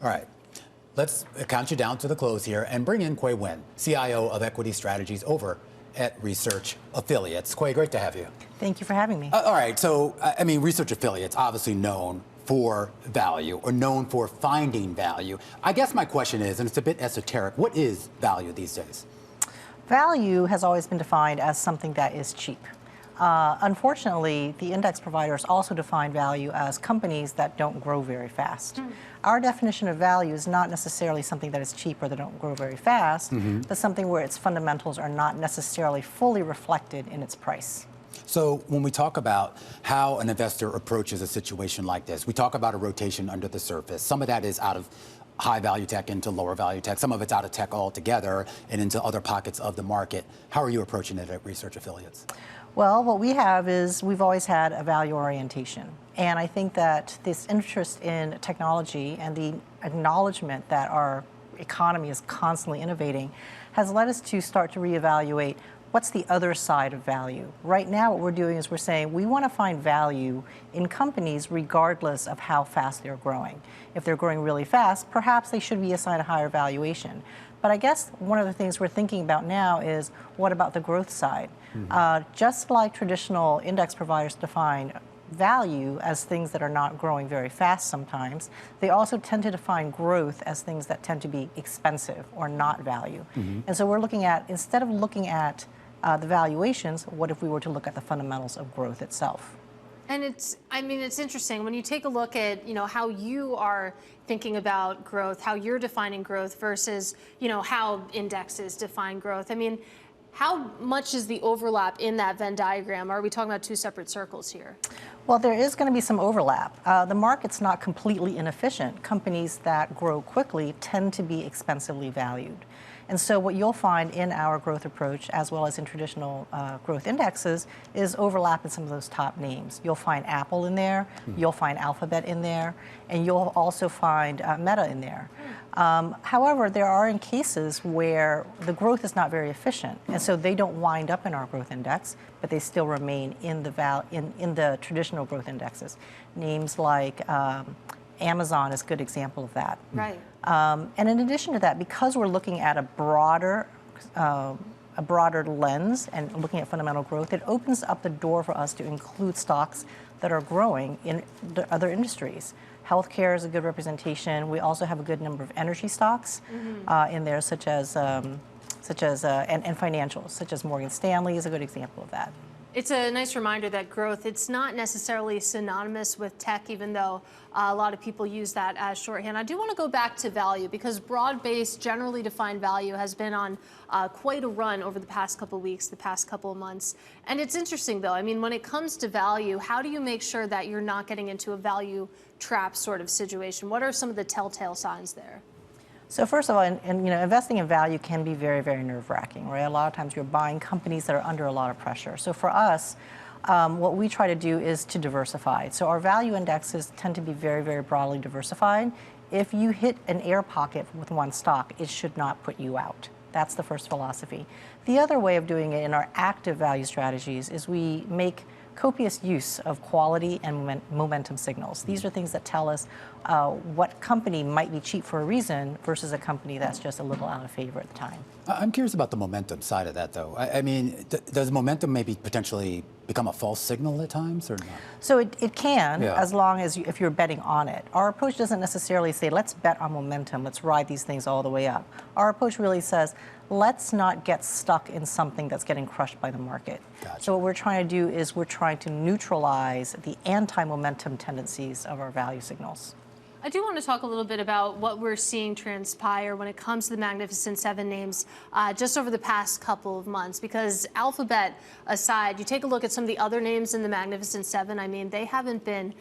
All right. Let's count you down to the close here and bring in Nguyen, CIO of Equity Strategies over at Research Affiliates. Quay, great to have you. Thank you for having me. All right, so, I mean, Research Affiliates, obviously known for value or known for finding value. I guess my question is, and it's a bit esoteric, what is value these days? Value has always been defined as something that is cheap. Unfortunately, the index providers also define value as companies that don't grow very fast. Our definition of value is not necessarily something that is cheap or that don't grow very fast, but something where its fundamentals are not necessarily fully reflected in its price. So when we talk about how an investor approaches a situation like this, we talk about a rotation under the surface. Some of that is out of high value tech into lower value tech. Some of it's out of tech altogether and into other pockets of the market. How are you approaching it at Research Affiliates? Well, what we have is we've always had a value orientation. And I think that this interest in technology and the acknowledgement that our economy is constantly innovating has led us to start to reevaluate what's the other side of value. Right now, what we're doing is we're saying we want to find value in companies regardless of how fast they're growing. If they're growing really fast, perhaps they should be assigned a higher valuation. But I guess one of the things we're thinking about now is what about the growth side? Just like traditional index providers define value as things that are not growing very fast sometimes, they also tend to define growth as things that tend to be expensive or not value. And so we're looking at, instead of looking at the valuations, what if we were to look at the fundamentals of growth itself? And it's interesting when you take a look at, how you are thinking about growth, how you're defining growth versus, how indexes define growth. I mean, how much is the overlap in that Venn diagram? Are we talking about two separate circles here? Well, there is going to be some overlap. The market's not completely inefficient. Companies that grow quickly tend to be expensively valued. And so what you'll find in our growth approach, as well as in traditional growth indexes, is overlap in some of those top names. You'll find Apple in there, you'll find Alphabet in there, and you'll also find Meta in there. However, there are in cases where the growth is not very efficient, and so they don't wind up in our growth index, but they still remain in the traditional growth indexes. Names like Amazon is a good example of that. Right. And in addition to that, because we're looking at a broader lens and looking at fundamental growth, it opens up the door for us to include stocks that are growing in the other industries. Healthcare is a good representation. We also have a good number of energy stocks in there, such as and financials, such as Morgan Stanley is a good example of that. It's a nice reminder that growth, it's not necessarily synonymous with tech, even though a lot of people use that as shorthand. I do want to go back to value because broad-based, generally defined value has been on quite a run over the past couple of weeks, the past couple of months. And it's interesting, though. I mean, when it comes to value, how do you make sure that you're not getting into a value trap sort of situation? What are some of the telltale signs there? So first of all, investing in value can be very, very nerve-wracking, right? A lot of times you're buying companies that are under a lot of pressure. So for us, what we try to do is to diversify. So our value indexes tend to be very, very broadly diversified. If you hit an air pocket with one stock, it should not put you out. That's the first philosophy. The other way of doing it in our active value strategies is we make copious use of quality and momentum signals. These are things that tell us what company might be cheap for a reason versus a company that's just a little out of favor at the time. I'm curious about the momentum side of that, though. I mean, does momentum maybe potentially become a false signal at times or not? So it can, as long as if you're betting on it. Our approach doesn't necessarily say, let's bet on momentum, let's ride these things all the way up. Our approach really says, let's not get stuck in something that's getting crushed by the market. Gotcha. So what we're trying to do is we're trying to neutralize the anti-momentum tendencies of our value signals. I do want to talk a little bit about what we're seeing transpire when it comes to the Magnificent Seven names just over the past couple of months, because Alphabet aside, you take a look at some of the other names in the Magnificent Seven. I mean, they haven't been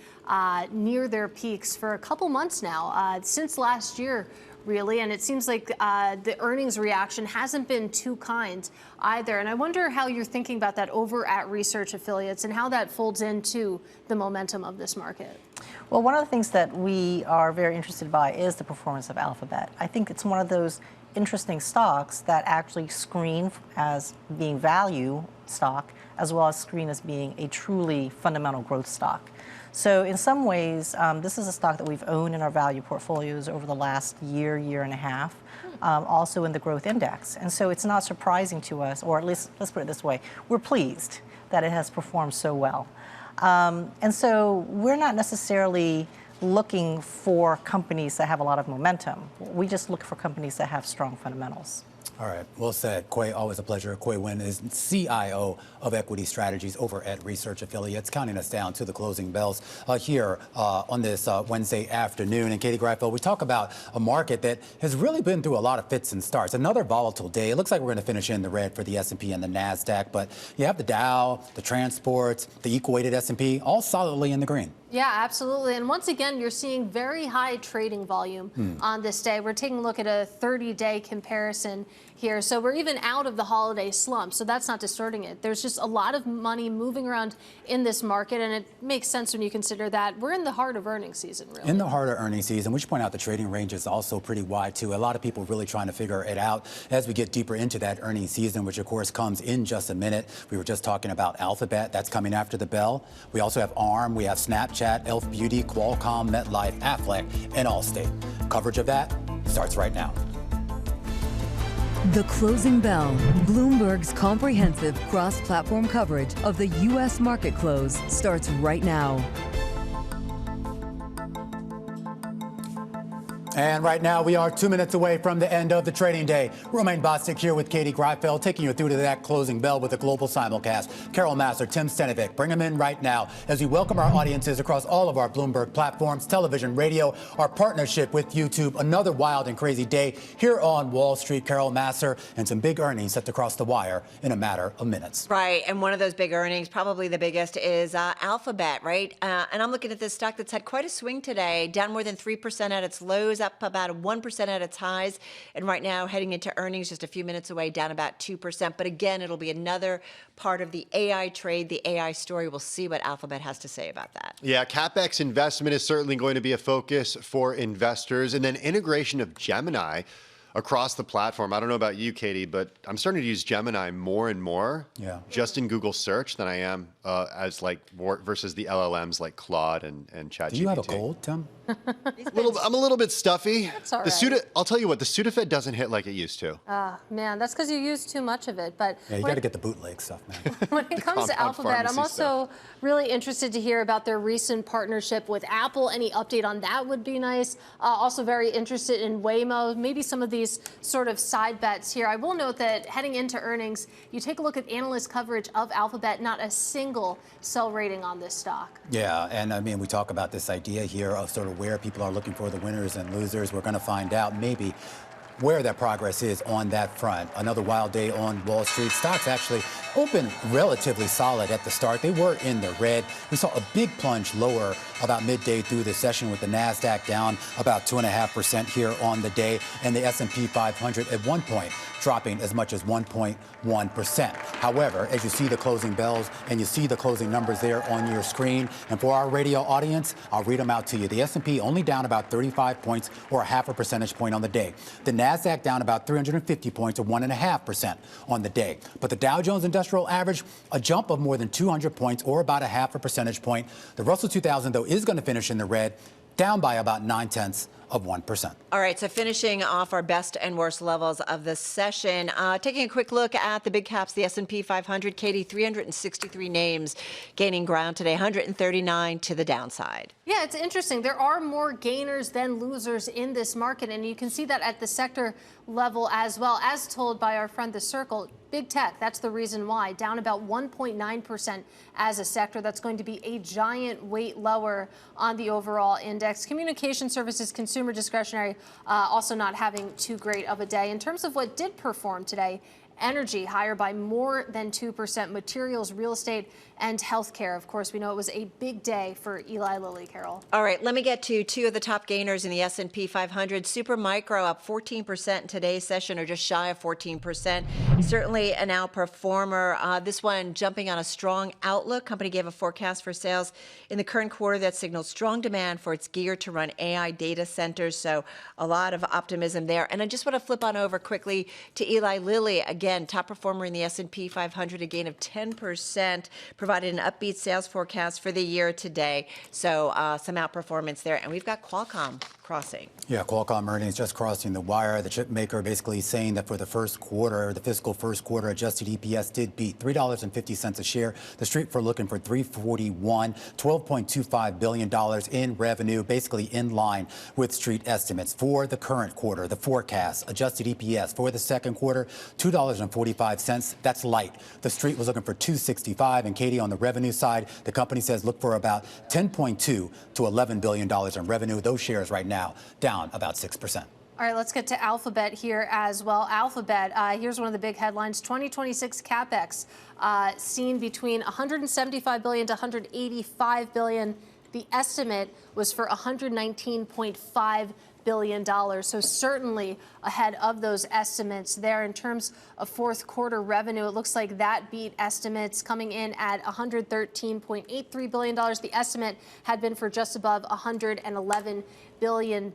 near their peaks for a couple months now, since last year, really, and it seems like the earnings reaction hasn't been too kind either. And I wonder how you're thinking about that over at Research Affiliates and how that folds into the momentum of this market. Well, one of the things that we are very interested by is the performance of Alphabet. I think it's one of those interesting stocks that actually screen as being value stock, as well as screen as being a truly fundamental growth stock. So in some ways, this is a stock that we've owned in our value portfolios over the last year, year and a half, also in the growth index. And so it's not surprising to us, or at least let's put it this way, we're pleased that it has performed so well. And so we're not necessarily looking for companies that have a lot of momentum. We just look for companies that have strong fundamentals. All right, well said. Quay, always a pleasure. Nguyen is CIO of Equity Strategies over at Research Affiliates, counting us down to the closing bells here on this Wednesday afternoon. And Katie Greifeld, we talk about a market that has really been through a lot of fits and starts. Another volatile day. It looks like we're going to finish in the red for the S&P and the Nasdaq, but you have the Dow, the transports, the equal-weighted S&P, all solidly in the green. Yeah, absolutely. And once again, you're seeing very high trading volume on this day. We're taking a look at a 30-day comparison here. So we're even out of the holiday slump. So that's not distorting it. There's just a lot of money moving around in this market. And it makes sense when you consider that we're in the heart of earnings season, really. In the heart of earnings season, we should point out the trading range is also pretty wide, too. A lot of people really trying to figure it out as we get deeper into that earnings season, which, of course, comes in just a minute. We were just talking about Alphabet. That's coming after the bell. We also have ARM. We have Snapchat, Elf Beauty, Qualcomm, MetLife, Aflac, and Allstate. Coverage of that starts right now. The Closing Bell, Bloomberg's comprehensive cross-platform coverage of the U.S. market close starts right now. And right now, we are 2 minutes away from the end of the trading day. Romaine Bostick here with Katie Greifeld, taking you through to that closing bell with a global simulcast. Carol Massar, Tim Stenovic, bring them in right now as we welcome our audiences across all of our Bloomberg platforms, television, radio, our partnership with YouTube. Another wild and crazy day here on Wall Street. Carol Massar, and some big earnings set to cross the wire in a matter of minutes. Right, and one of those big earnings, probably the biggest, is Alphabet, right? And I'm looking at this stock that's had quite a swing today, down more than 3% at its lows, up about 1% at its highs, and right now heading into earnings just a few minutes away, down about 2%. But again, it'll be another part of the AI trade, the AI story. We'll see what Alphabet has to say about that. Yeah, CapEx investment is certainly going to be a focus for investors, and then integration of Gemini across the platform. I don't know about you, Katie, but I'm starting to use Gemini more and more, just in Google search than I am as like versus the LLMs like Claude and ChatGPT. Do you have a cold, Tim? I'm a little bit stuffy. That's all right. I'll tell you what, the Sudafed doesn't hit like it used to. Man, that's because you use too much of it. But yeah, you got to get the bootleg stuff, man. When it comes to Alphabet, I'm also really interested to hear about their recent partnership with Apple. Any update on that would be nice. Also very interested in Waymo, maybe some of these sort of side bets here. I will note that heading into earnings, you take a look at analyst coverage of Alphabet, not a single sell rating on this stock. Yeah, and I mean, we talk about this idea here of sort of where people are looking for the winners and losers. We're going to find out maybe where that progress is on that front. Another wild day on Wall Street. Stocks actually opened relatively solid at the start. They were in the red. We saw a big plunge lower about midday through the session with the Nasdaq down about 2.5% here on the day, and the S&P 500 at one point dropping as much as 1.1%. However, as you see the closing bells and you see the closing numbers there on your screen, and for our radio audience, I'll read them out to you. The S&P only down about 35 points or 0.5 percentage point on the day. The Nasdaq down about 350 points or 1.5% on the day. But the Dow Jones Industrial Average, a jump of more than 200 points or about 0.5 percentage point. The Russell 2000, though, is going to finish in the red, down by about 0.9 of 1%. All right, so finishing off our best and worst levels of the session, taking a quick look at the big caps, the S&P 500, Katie, 363 names gaining ground today, 139 to the downside. Yeah, it's interesting. There are more gainers than losers in this market, and you can see that at the sector level as well. As told by our friend The Circle, big tech, that's the reason why, down about 1.9% as a sector. That's going to be a giant weight lower on the overall index. Communication services, consumer discretionary, also not having too great of a day. In terms of what did perform today, energy higher by more than 2%, materials, real estate, and healthcare. Of course, we know it was a big day for Eli Lilly, Carol. All right, let me get to two of the top gainers in the S&P 500. Supermicro up 14% in today's session, or just shy of 14%. Certainly an outperformer. This one jumping on a strong outlook. Company gave a forecast for sales in the current quarter that signaled strong demand for its gear to run AI data centers. So a lot of optimism there. And I just want to flip on over quickly to Eli Lilly. Again, top performer in the S&P 500, a gain of 10%. Provided an upbeat sales forecast for the year today. So some outperformance there. And we've got Qualcomm crossing. Yeah, Qualcomm earnings just crossing the wire. The chip maker basically saying that for the first quarter, the fiscal first quarter, adjusted EPS did beat $3.50 a share. The street for looking for $3.41, $12.25 billion in revenue, basically in line with street estimates. For the current quarter, the forecast, adjusted EPS for the second quarter, $2.45. That's light. The street was looking for $2.65. And Katie, on the revenue side, the company says look for about $10.2 to $11 billion in revenue. Those shares right now down about 6%. All right, let's get to Alphabet here as well. Alphabet, here's one of the big headlines. 2026 CapEx seen between $175 billion to $185 billion. The estimate was for $119.5 billion. So certainly ahead of those estimates there. In terms of fourth quarter revenue, it looks like that beat estimates, coming in at $113.83 billion. The estimate had been for just above $111 billion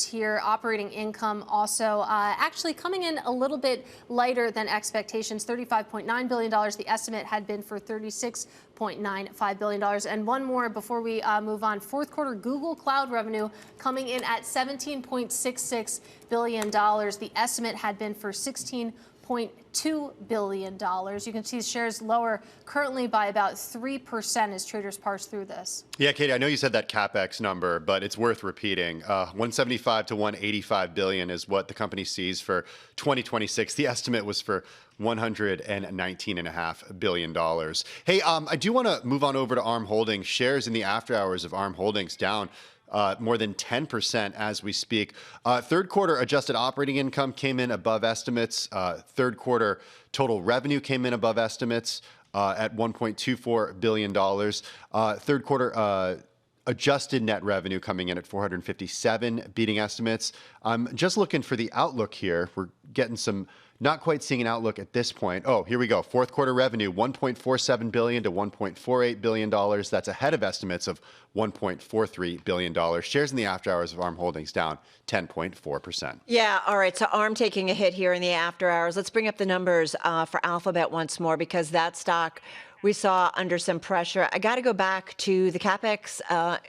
here. Operating income also actually coming in a little bit lighter than expectations, $35.9 billion. The estimate had been for $36.95 billion. And one more before we move on. Fourth quarter Google Cloud revenue coming in at $17.66 billion. The estimate had been for $16.2 billion. You can see shares lower currently by about 3% as traders parse through this. Yeah, Katie, I know you said that CapEx number, but it's worth repeating. 175 to 185 billion is what the company sees for 2026. The estimate was for $119.5 billion. Hey, I do want to move on over to ARM Holdings. Shares in the after hours of ARM Holdings down more than 10% as we speak. Third quarter adjusted operating income came in above estimates. Third quarter total revenue came in above estimates at $1.24 billion. Third quarter adjusted net revenue coming in at 457, beating estimates. I'm just looking for the outlook here. We're getting some, not quite seeing an outlook at this point. Oh, here we go. Fourth quarter revenue, $1.47 billion to $1.48 billion. That's ahead of estimates of $1.43 billion. Shares in the after hours of ARM Holdings down 10.4%. Yeah, all right. So ARM taking a hit here in the after hours. Let's bring up the numbers for Alphabet once more, because that stock we saw under some pressure. I got to go back to the CapEx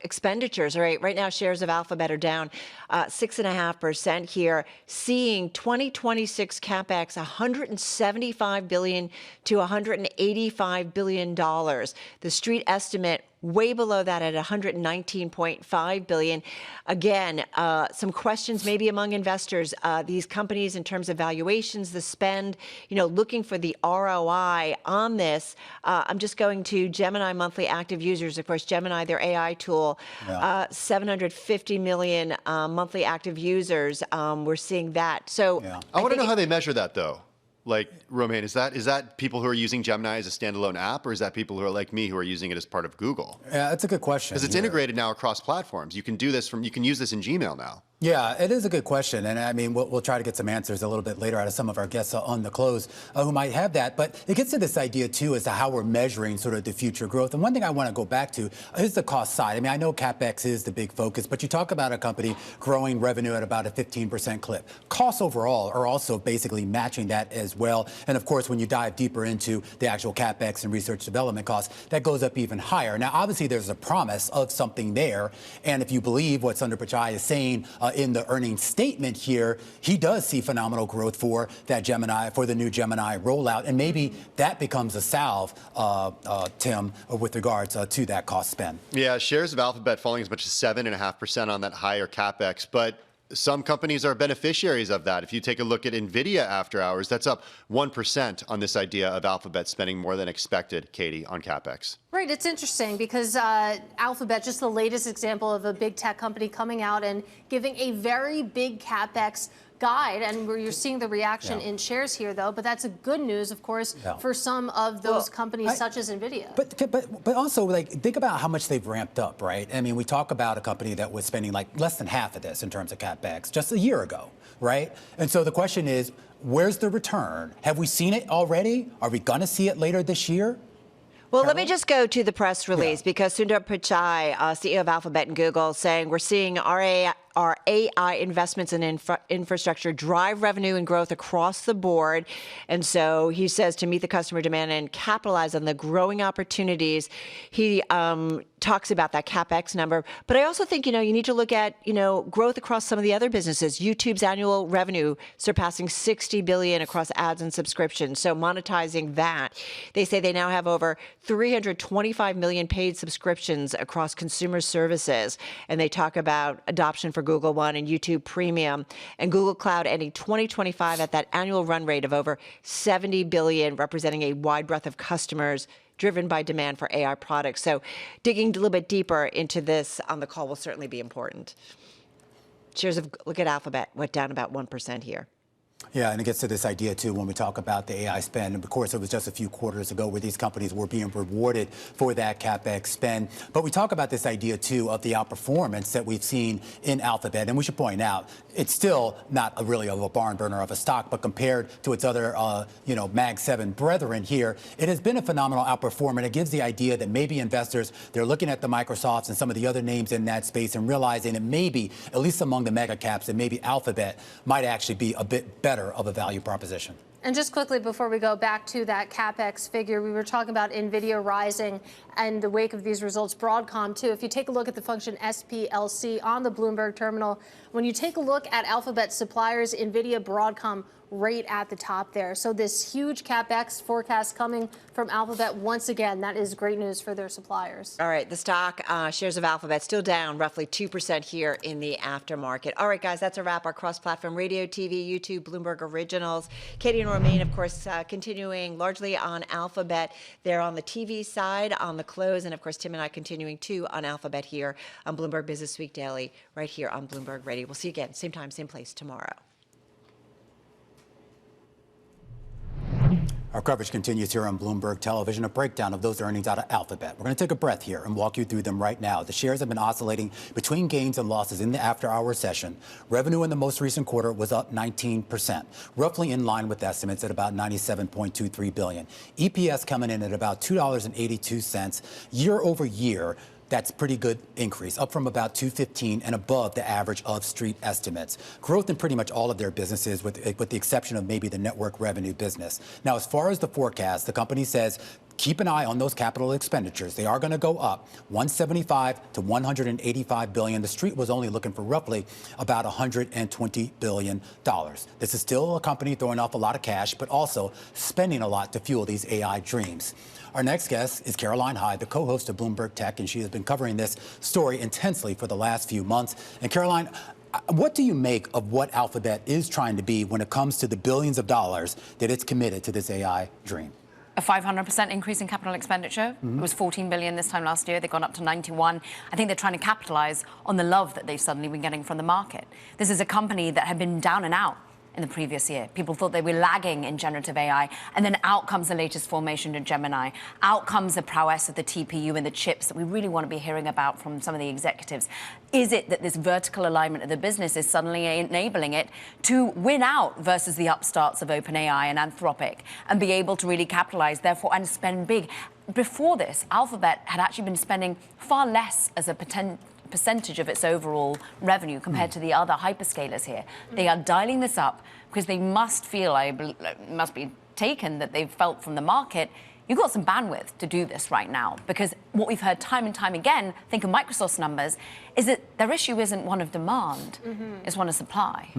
expenditures. All right, right now shares of Alphabet are down 6.5% here, seeing 2026 CapEx $175 billion to $185 billion. The street estimate way below that at $119.5 billion. Again, some questions maybe among investors. These companies in terms of valuations, the spend, looking for the ROI on this. I'm just going to Gemini monthly active users. Of course, Gemini, their AI tool, 750 million monthly active users. We're seeing that. So I want to know how they measure that, though. Like, Romain, is that people who are using Gemini as a standalone app, or is that people who are like me who are using it as part of Google? Yeah, that's a good question. Because it's integrated now across platforms. You can do this you can use this in Gmail now. Yeah, it is a good question. And I mean, we'll try to get some answers a little bit later out of some of our guests on the close who might have that. But it gets to this idea, too, as to how we're measuring sort of the future growth. And one thing I want to go back to is the cost side. I mean, I know CapEx is the big focus, but you talk about a company growing revenue at about a 15% clip. Costs overall are also basically matching that as well. And of course, when you dive deeper into the actual CapEx and research development costs, that goes up even higher. Now, obviously, there's a promise of something there. And if you believe what Sundar Pichai is saying in the earnings statement here, he does see phenomenal growth for that Gemini, for the new Gemini rollout. And maybe that becomes a salve, Tim, with regards to that cost spend. Yeah, shares of Alphabet falling as much as 7.5% on that higher CapEx. But some companies are beneficiaries of that. If you take a look at NVIDIA after hours, that's up 1% on this idea of Alphabet spending more than expected, Katie, on CapEx. Right, it's interesting because Alphabet, just the latest example of a big tech company coming out and giving a very big CapEx guide, and where you're seeing the reaction in shares here, though. But that's a good news, of course, for some of those companies, such as NVIDIA. But also, like, think about how much they've ramped up, right? I mean, we talk about a company that was spending like less than half of this in terms of CapEx just a year ago, right? And so the question is, where's the return? Have we seen it already? Are we going to see it later this year? Well, let me just go to the press release because Sundar Pichai, CEO of Alphabet and Google, saying we're seeing our AI investments in infrastructure drive revenue and growth across the board. And so he says to meet the customer demand and capitalize on the growing opportunities. He talks about that CapEx number. But I also think, you need to look at, growth across some of the other businesses. YouTube's annual revenue surpassing $60 billion across ads and subscriptions. So monetizing that. They say they now have over 325 million paid subscriptions across consumer services. And they talk about adoption for Google One and YouTube Premium, and Google Cloud ending 2025 at that annual run rate of over $70 billion, representing a wide breadth of customers driven by demand for AI products. So digging a little bit deeper into this on the call will certainly be important. Look at Alphabet, went down about 1% here. Yeah, and it gets to this idea, too, when we talk about the AI spend. And of course, it was just a few quarters ago where these companies were being rewarded for that CapEx spend. But we talk about this idea, too, of the outperformance that we've seen in Alphabet. And we should point out, it's still not really of a barn burner of a stock, but compared to its other, Mag 7 brethren here, it has been a phenomenal outperformance. It gives the idea that maybe investors, they're looking at the Microsofts and some of the other names in that space and realizing that maybe, at least among the mega caps, that maybe Alphabet might actually be a bit better of a value proposition. And just quickly before we go back to that CapEx figure, we were talking about NVIDIA rising and the wake of these results, Broadcom too. If you take a look at the function SPLC on the Bloomberg terminal, when you take a look at Alphabet suppliers, NVIDIA, Broadcom, right at the top there. So this huge CapEx forecast coming from Alphabet, once again, that is great news for their suppliers. All right, the stock shares of Alphabet still down roughly 2% here in the aftermarket. All right, guys, that's a wrap. Our cross-platform radio, TV, YouTube, Bloomberg Originals. Katie and Romaine, of course, continuing largely on Alphabet. They're on the TV side, on the close, and of course, Tim and I continuing too on Alphabet here on Bloomberg Business Week Daily, right here on Bloomberg Radio. We'll see you again, same time, same place tomorrow. Our coverage continues here on Bloomberg Television, a breakdown of those earnings out of Alphabet. We're going to take a breath here and walk you through them right now. The shares have been oscillating between gains and losses in the after-hour session. Revenue in the most recent quarter was up 19%, roughly in line with estimates at about $97.23 billion. EPS coming in at about $2.82 year over year. That's pretty good increase, up from about $2.15 and above the average of street estimates. Growth in pretty much all of their businesses, with the exception of maybe the network revenue business. Now, as far as the forecast, the company says keep an eye on those capital expenditures. They are going to go up, $175 to $185 billion. The street was only looking for roughly about $120 billion. This is still a company throwing off a lot of cash, but also spending a lot to fuel these AI dreams. Our next guest is Caroline Hyde, the co-host of Bloomberg Tech, and she has been covering this story intensely for the last few months. And Caroline, what do you make of what Alphabet is trying to be when it comes to the billions of dollars that it's committed to this AI dream? A 500% increase in capital expenditure. It was $14 billion this time last year. They've gone up to 91. I think they're trying to capitalize on the love that they've suddenly been getting from the market. This is a company that had been down and out in the previous year. People thought they were lagging in generative AI, and then out comes the latest formation in Gemini. Out comes the prowess of the TPU and the chips that we really want to be hearing about from some of the executives. Is it that this vertical alignment of the business is suddenly enabling it to win out versus the upstarts of OpenAI and Anthropic and be able to really capitalize, therefore, and spend big? Before this, Alphabet had actually been spending far less as a percentage of its overall revenue compared to the other hyperscalers here. They are dialing this up because they must feel, must be taken that they've felt from the market, you've got some bandwidth to do this right now, because what we've heard time and time again, think of Microsoft's numbers, is that their issue isn't one of demand, it's one of supply.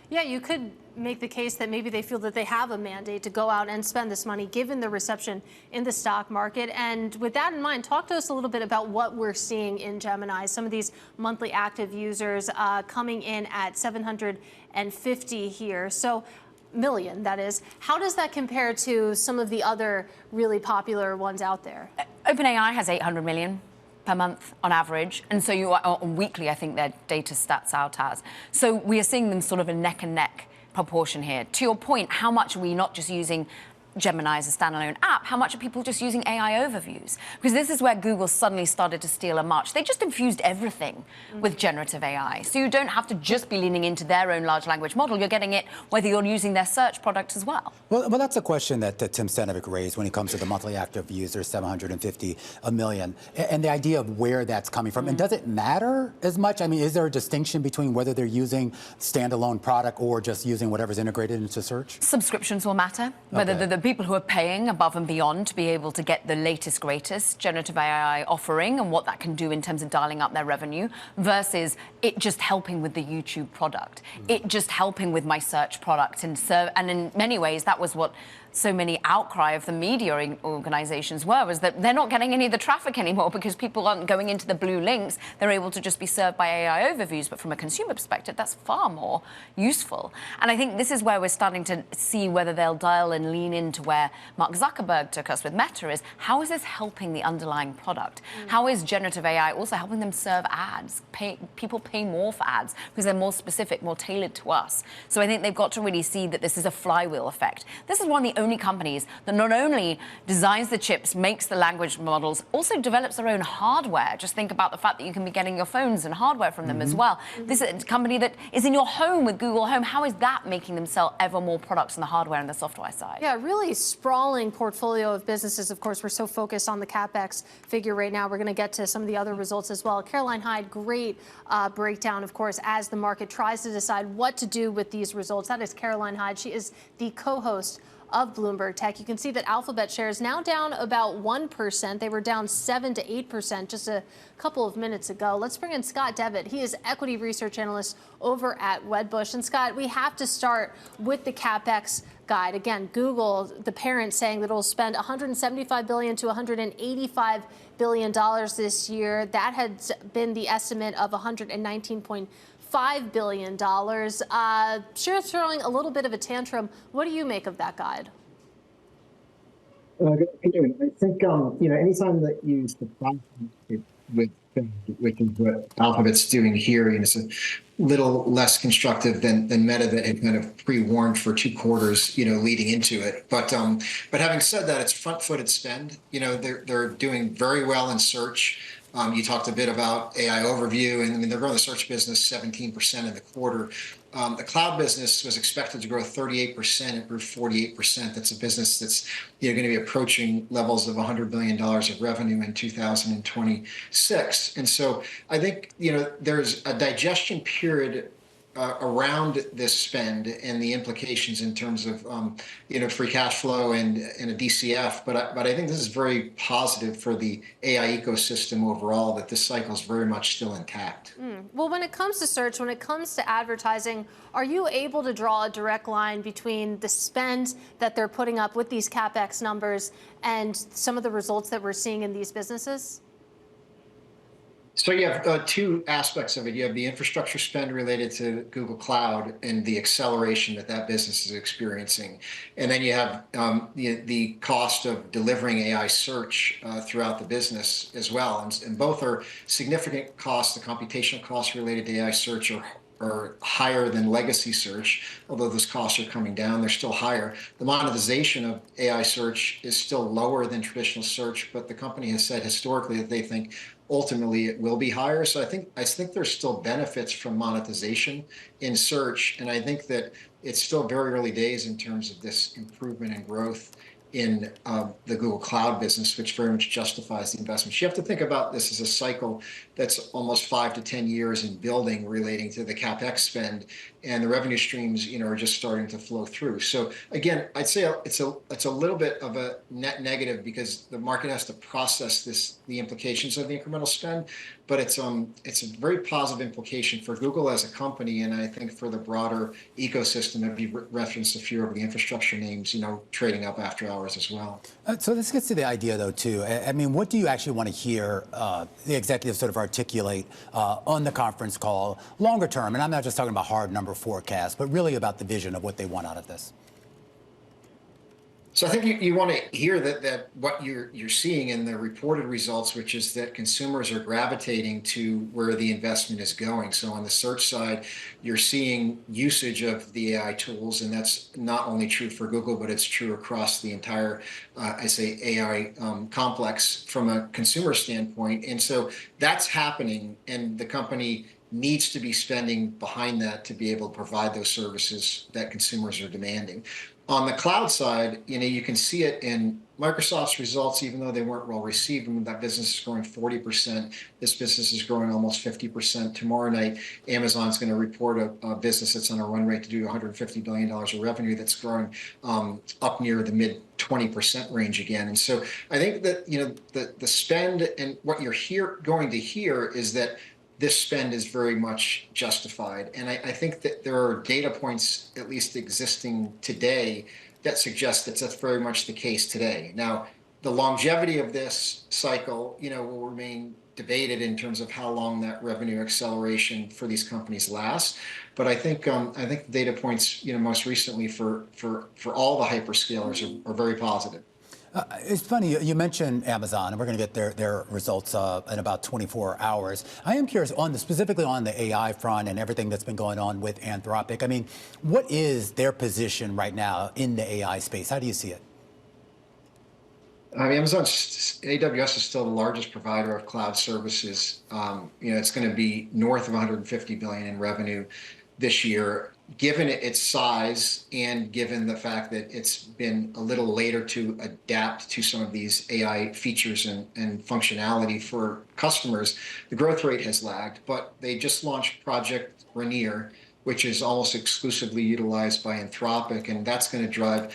Yeah, you could make the case that maybe they feel that they have a mandate to go out and spend this money given the reception in the stock market. And with that in mind, talk to us a little bit about what we're seeing in Gemini. Some of these monthly active users coming in at 750 here. So million, that is. How does that compare to some of the other really popular ones out there? OpenAI has 800 million per month on average, and so you are weekly, I think their data stats out as. So we are seeing them sort of a neck and neck proportion here. To your point, how much are we not just using Gemini as a standalone app, how much are people just using AI overviews? Because this is where Google suddenly started to steal a march. They just infused everything with generative AI. So you don't have to just be leaning into their own large language model. You're getting it whether you're using their search product as well. Well, that's a question that Tim Stanovic raised when it comes to the monthly active users, 750 million, and the idea of where that's coming from. And does it matter as much? I mean, is there a distinction between whether they're using standalone product or just using whatever's integrated into search? Subscriptions will matter, whether the people who are paying above and beyond to be able to get the latest, greatest generative AI offering and what that can do in terms of dialing up their revenue versus it just helping with the YouTube product, it just helping with my search product. And in many ways, that was what so many outcry of the media organizations was that they're not getting any of the traffic anymore because people aren't going into the blue links. They're able to just be served by AI overviews. But from a consumer perspective, that's far more useful. And I think this is where we're starting to see whether they'll dial and lean into where Mark Zuckerberg took us with Meta is, how is this helping the underlying product? How is generative AI also helping them serve ads? People pay more for ads because they're more specific, more tailored to us. So I think they've got to really see that this is a flywheel effect. This is one of the only companies that not only designs the chips, makes the language models, also develops their own hardware. Just think about the fact that you can be getting your phones and hardware from them as well. This is a company that is in your home with Google Home. How is that making them sell ever more products on the hardware and the software side? Yeah, really sprawling portfolio of businesses. Of course, we're so focused on the CapEx figure right now. We're going to get to some of the other results as well. Caroline Hyde, great breakdown, of course, as the market tries to decide what to do with these results. That is Caroline Hyde. She is the co-host of Bloomberg Tech. You can see that Alphabet shares now down about 1%. They were down 7 to 8% just a couple of minutes ago. Let's bring in Scott Devitt. He is equity research analyst over at Wedbush. And Scott, we have to start with the CapEx guide. Again, Google, the parent, saying that it will spend $175 billion to $185 billion this year. That had been the estimate of $119.5 billion. Shares throwing a little bit of a tantrum. What do you make of that guide? I think anytime that you surprise with things, which is what Alphabet's doing here, it's a little less constructive than Meta that had kind of pre-warned for 2 quarters, leading into it. But having said that, it's front-footed spend. They're doing very well in search. You talked a bit about AI overview, and they're growing the search business 17% in the quarter. The cloud business was expected to grow 38%. It grew 48%. That's a business that's going to be approaching levels of $100 billion of revenue in 2026. And so I think there's a digestion period around this spend and the implications in terms of free cash flow and a DCF. But I think this is very positive for the AI ecosystem overall, that this cycle is very much still intact. Well, when it comes to search, when it comes to advertising, are you able to draw a direct line between the spend that they're putting up with these CapEx numbers and some of the results that we're seeing in these businesses? So you have 2 aspects of it. You have the infrastructure spend related to Google Cloud and the acceleration that business is experiencing. And then you have the cost of delivering AI search throughout the business as well. And both are significant costs. The computational costs related to AI search are higher than legacy search, although those costs are coming down. They're still higher. The monetization of AI search is still lower than traditional search, but the company has said historically that they think ultimately it will be higher. So I think there's still benefits from monetization in search, and I think that it's still very early days in terms of this improvement and growth in the Google Cloud business, which very much justifies the investment. You have to think about this as a cycle that's almost 5 to 10 years in building relating to the CapEx spend, and the revenue streams, are just starting to flow through. So again, I'd say it's a little bit of a net negative because the market has to process the implications of the incremental spend, but it's a very positive implication for Google as a company, and I think for the broader ecosystem. If you referenced a few of the infrastructure names, trading up after hours as well. So this gets to the idea, though, too. I mean, what do you actually want to hear the executives sort of articulate on the conference call longer term? And I'm not just talking about hard number forecasts, but really about the vision of what they want out of this. So I think you want to hear that what you're seeing in the reported results, which is that consumers are gravitating to where the investment is going. So on the search side, you're seeing usage of the AI tools, and that's not only true for Google, but it's true across the entire, AI complex from a consumer standpoint. And so that's happening, and the company needs to be spending behind that to be able to provide those services that consumers are demanding. On the cloud side, you can see it in Microsoft's results, even though they weren't well received. I mean, that business is growing 40%. This business is growing almost 50%. Tomorrow night, Amazon's going to report a business that's on a run rate to do $150 billion of revenue that's growing up near the mid 20% range again. And so I think that, the spend and what you're going to hear is that this spend is very much justified. And I think that there are data points, at least existing today, that suggest that that's very much the case today. Now, the longevity of this cycle, will remain debated in terms of how long that revenue acceleration for these companies lasts. But I think the data points, most recently for all the hyperscalers are very positive. It's funny, you mentioned Amazon, and we're going to get their results in about 24 hours. I am curious, specifically on the AI front and everything that's been going on with Anthropic. I mean, what is their position right now in the AI space? How do you see it? I mean, AWS is still the largest provider of cloud services. It's going to be north of $150 billion in revenue this year. Given its size and given the fact that it's been a little later to adapt to some of these AI features and functionality for customers, the growth rate has lagged. But they just launched Project Rainier, which is almost exclusively utilized by Anthropic, and that's going to drive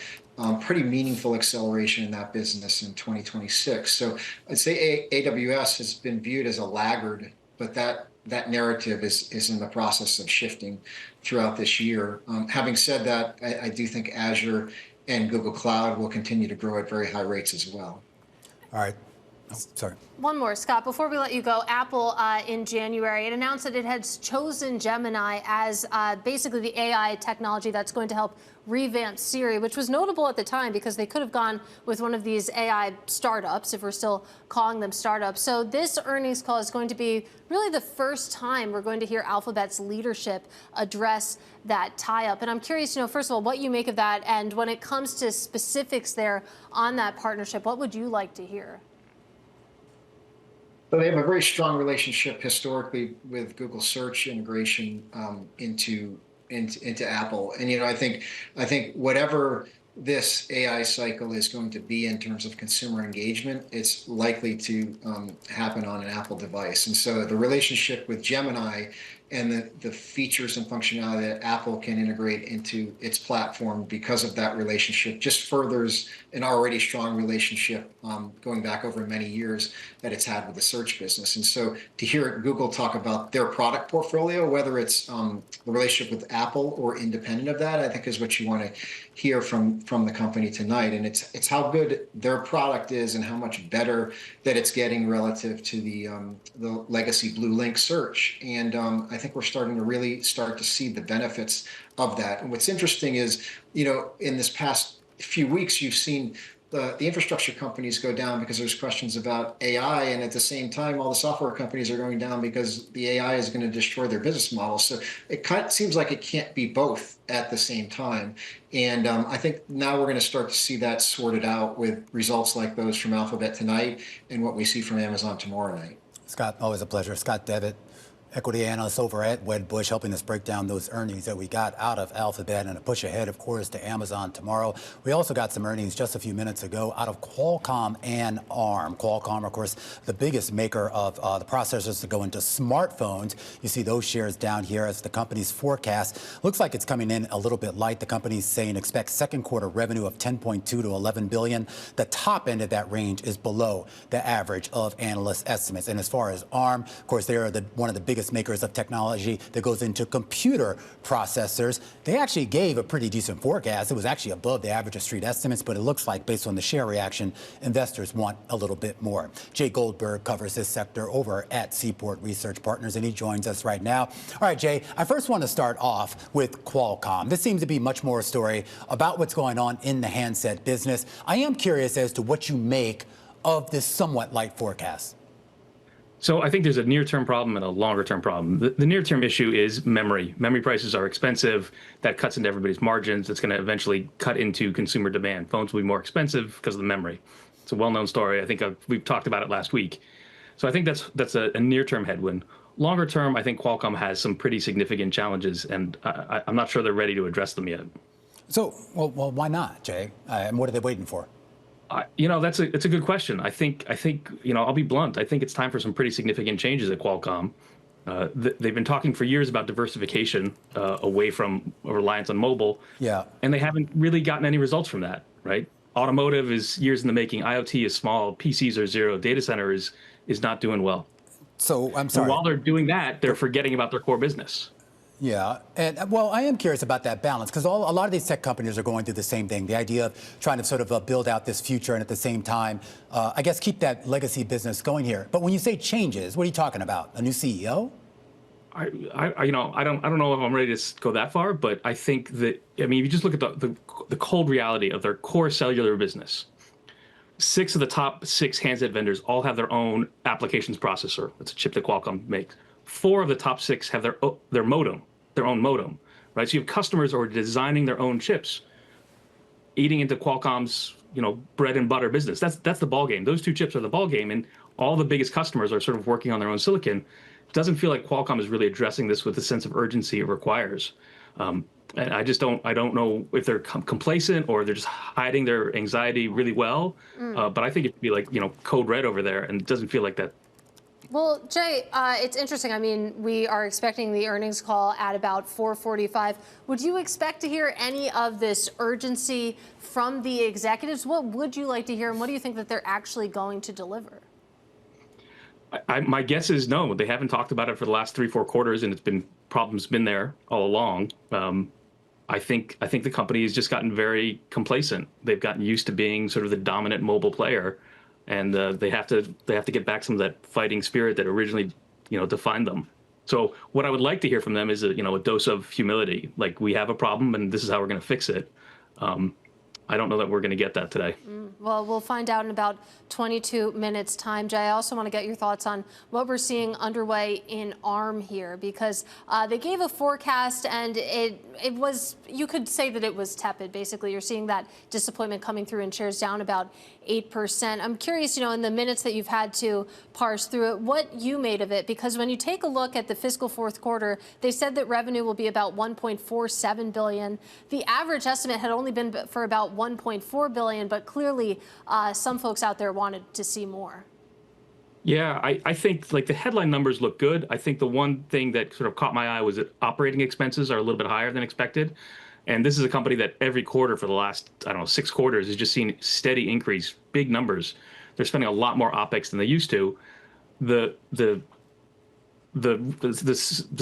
pretty meaningful acceleration in that business in 2026. So I'd say AWS has been viewed as a laggard, but that narrative is in the process of shifting throughout this year. Having said that, I do think Azure and Google Cloud will continue to grow at very high rates as well. All right. Oh, sorry. One more, Scott, before we let you go. Apple in January, it announced that it had chosen Gemini as basically the AI technology that's going to help revamp Siri, which was notable at the time because they could have gone with one of these AI startups, if we're still calling them startups. So this earnings call is going to be really the first time we're going to hear Alphabet's leadership address that tie-up. And I'm curious, first of all, what you make of that, and when it comes to specifics there on that partnership, what would you like to hear? So they have a very strong relationship historically with Google Search integration into Apple, and I think whatever this AI cycle is going to be in terms of consumer engagement, it's likely to happen on an Apple device. And so the relationship with Gemini and the features and functionality that Apple can integrate into its platform because of that relationship just furthers an already strong relationship going back over many years that it's had with the search business. And so to hear Google talk about their product portfolio, whether it's the relationship with Apple or independent of that, I think is what you want to hear from the company tonight. And it's how good their product is and how much better that it's getting relative to the legacy Blue Link search. And I think we're starting to really start to see the benefits of that. And what's interesting is, in this past few weeks, you've seen the infrastructure companies go down because there's questions about AI, and at the same time, all the software companies are going down because the AI is going to destroy their business model. So it seems like it can't be both at the same time. And I think now we're going to start to see that sorted out with results like those from Alphabet tonight and what we see from Amazon tomorrow night. Scott, always a pleasure. Scott Devitt, Equity analyst over at Wedbush, helping us break down those earnings that we got out of Alphabet and a push ahead, of course, to Amazon tomorrow. We also got some earnings just a few minutes ago out of Qualcomm and ARM. Qualcomm, of course, the biggest maker of the processors that go into smartphones. You see those shares down here as the company's forecast looks like it's coming in a little bit light. The company's saying expect second quarter revenue of 10.2 to 11 billion. The top end of that range is below the average of analyst estimates. And as far as ARM, of course, they are one of the biggest makers of technology that goes into computer processors. They actually gave a pretty decent forecast. It was actually above the average of street estimates, but it looks like based on the share reaction, investors want a little bit more. Jay Goldberg covers this sector over at Seaport Research Partners, and he joins us right now. All right, Jay, I first want to start off with Qualcomm. This seems to be much more a story about what's going on in the handset business. I am curious as to what you make of this somewhat light forecast. So I think there's a near-term problem and a longer-term problem. The near-term issue is memory. Memory prices are expensive. That cuts into everybody's margins. It's going to eventually cut into consumer demand. Phones will be more expensive because of the memory. It's a well-known story. I think we've talked about it last week. So I think that's a near-term headwind. Longer term, I think Qualcomm has some pretty significant challenges, and I'm not sure they're ready to address them yet. So, well, why not, Jay? And what are they waiting for? It's a good question. I think I'll be blunt. I think it's time for some pretty significant changes at Qualcomm. They've been talking for years about diversification away from a reliance on mobile. Yeah. And they haven't really gotten any results from that, right? Automotive is years in the making. IoT is small. PCs are zero. Data center is not doing well. So I'm sorry. And while they're doing that, they're forgetting about their core business. Yeah, and well, I am curious about that balance because a lot of these tech companies are going through the same thing. The idea of trying to sort of build out this future and at the same time, I guess, keep that legacy business going here. But when you say changes, what are you talking about? A new CEO? I don't know if I'm ready to go that far, but I think that, if you just look at the cold reality of their core cellular business. 6 of the top 6 handset vendors all have their own applications processor. That's a chip that Qualcomm makes. 4 of the top 6 have their own modem, right? So you have customers who are designing their own chips, eating into Qualcomm's, bread and butter business. That's the ball game. Those 2 chips are the ball game, and all the biggest customers are sort of working on their own silicon. It doesn't feel like Qualcomm is really addressing this with the sense of urgency it requires. And I don't know if they're complacent or they're just hiding their anxiety really well. But I think it'd be like, code red over there, and it doesn't feel like that. Well, Jay, it's interesting. I mean, we are expecting the earnings call at about 4:45. Would you expect to hear any of this urgency from the executives? What would you like to hear, and what do you think that they're actually going to deliver? My guess is no. They haven't talked about it for the last 3-4 quarters, and problems been there all along. I think the company has just gotten very complacent. They've gotten used to being sort of the dominant mobile player. And they have to get back some of that fighting spirit that originally, defined them. So what I would like to hear from them is a dose of humility. Like, we have a problem, and this is how we're going to fix it. I don't know that we're going to get that today. Well, we'll find out in about 22 minutes' time. Jay, I also want to get your thoughts on what we're seeing underway in ARM here, because they gave a forecast, and it was, you could say that it was tepid. Basically, you're seeing that disappointment coming through in shares down about 8%. I'm curious, in the minutes that you've had to parse through it, what you made of it, because when you take a look at the fiscal fourth quarter, they said that revenue will be about 1.47 billion. The average estimate had only been for about 1.4 billion, but clearly some folks out there wanted to see more. Yeah, I think the headline numbers look good. I think the one thing that sort of caught my eye was that operating expenses are a little bit higher than expected. And this is a company that every quarter for the last, 6 quarters has just seen steady increase, big numbers. They're spending a lot more OpEx than they used to. The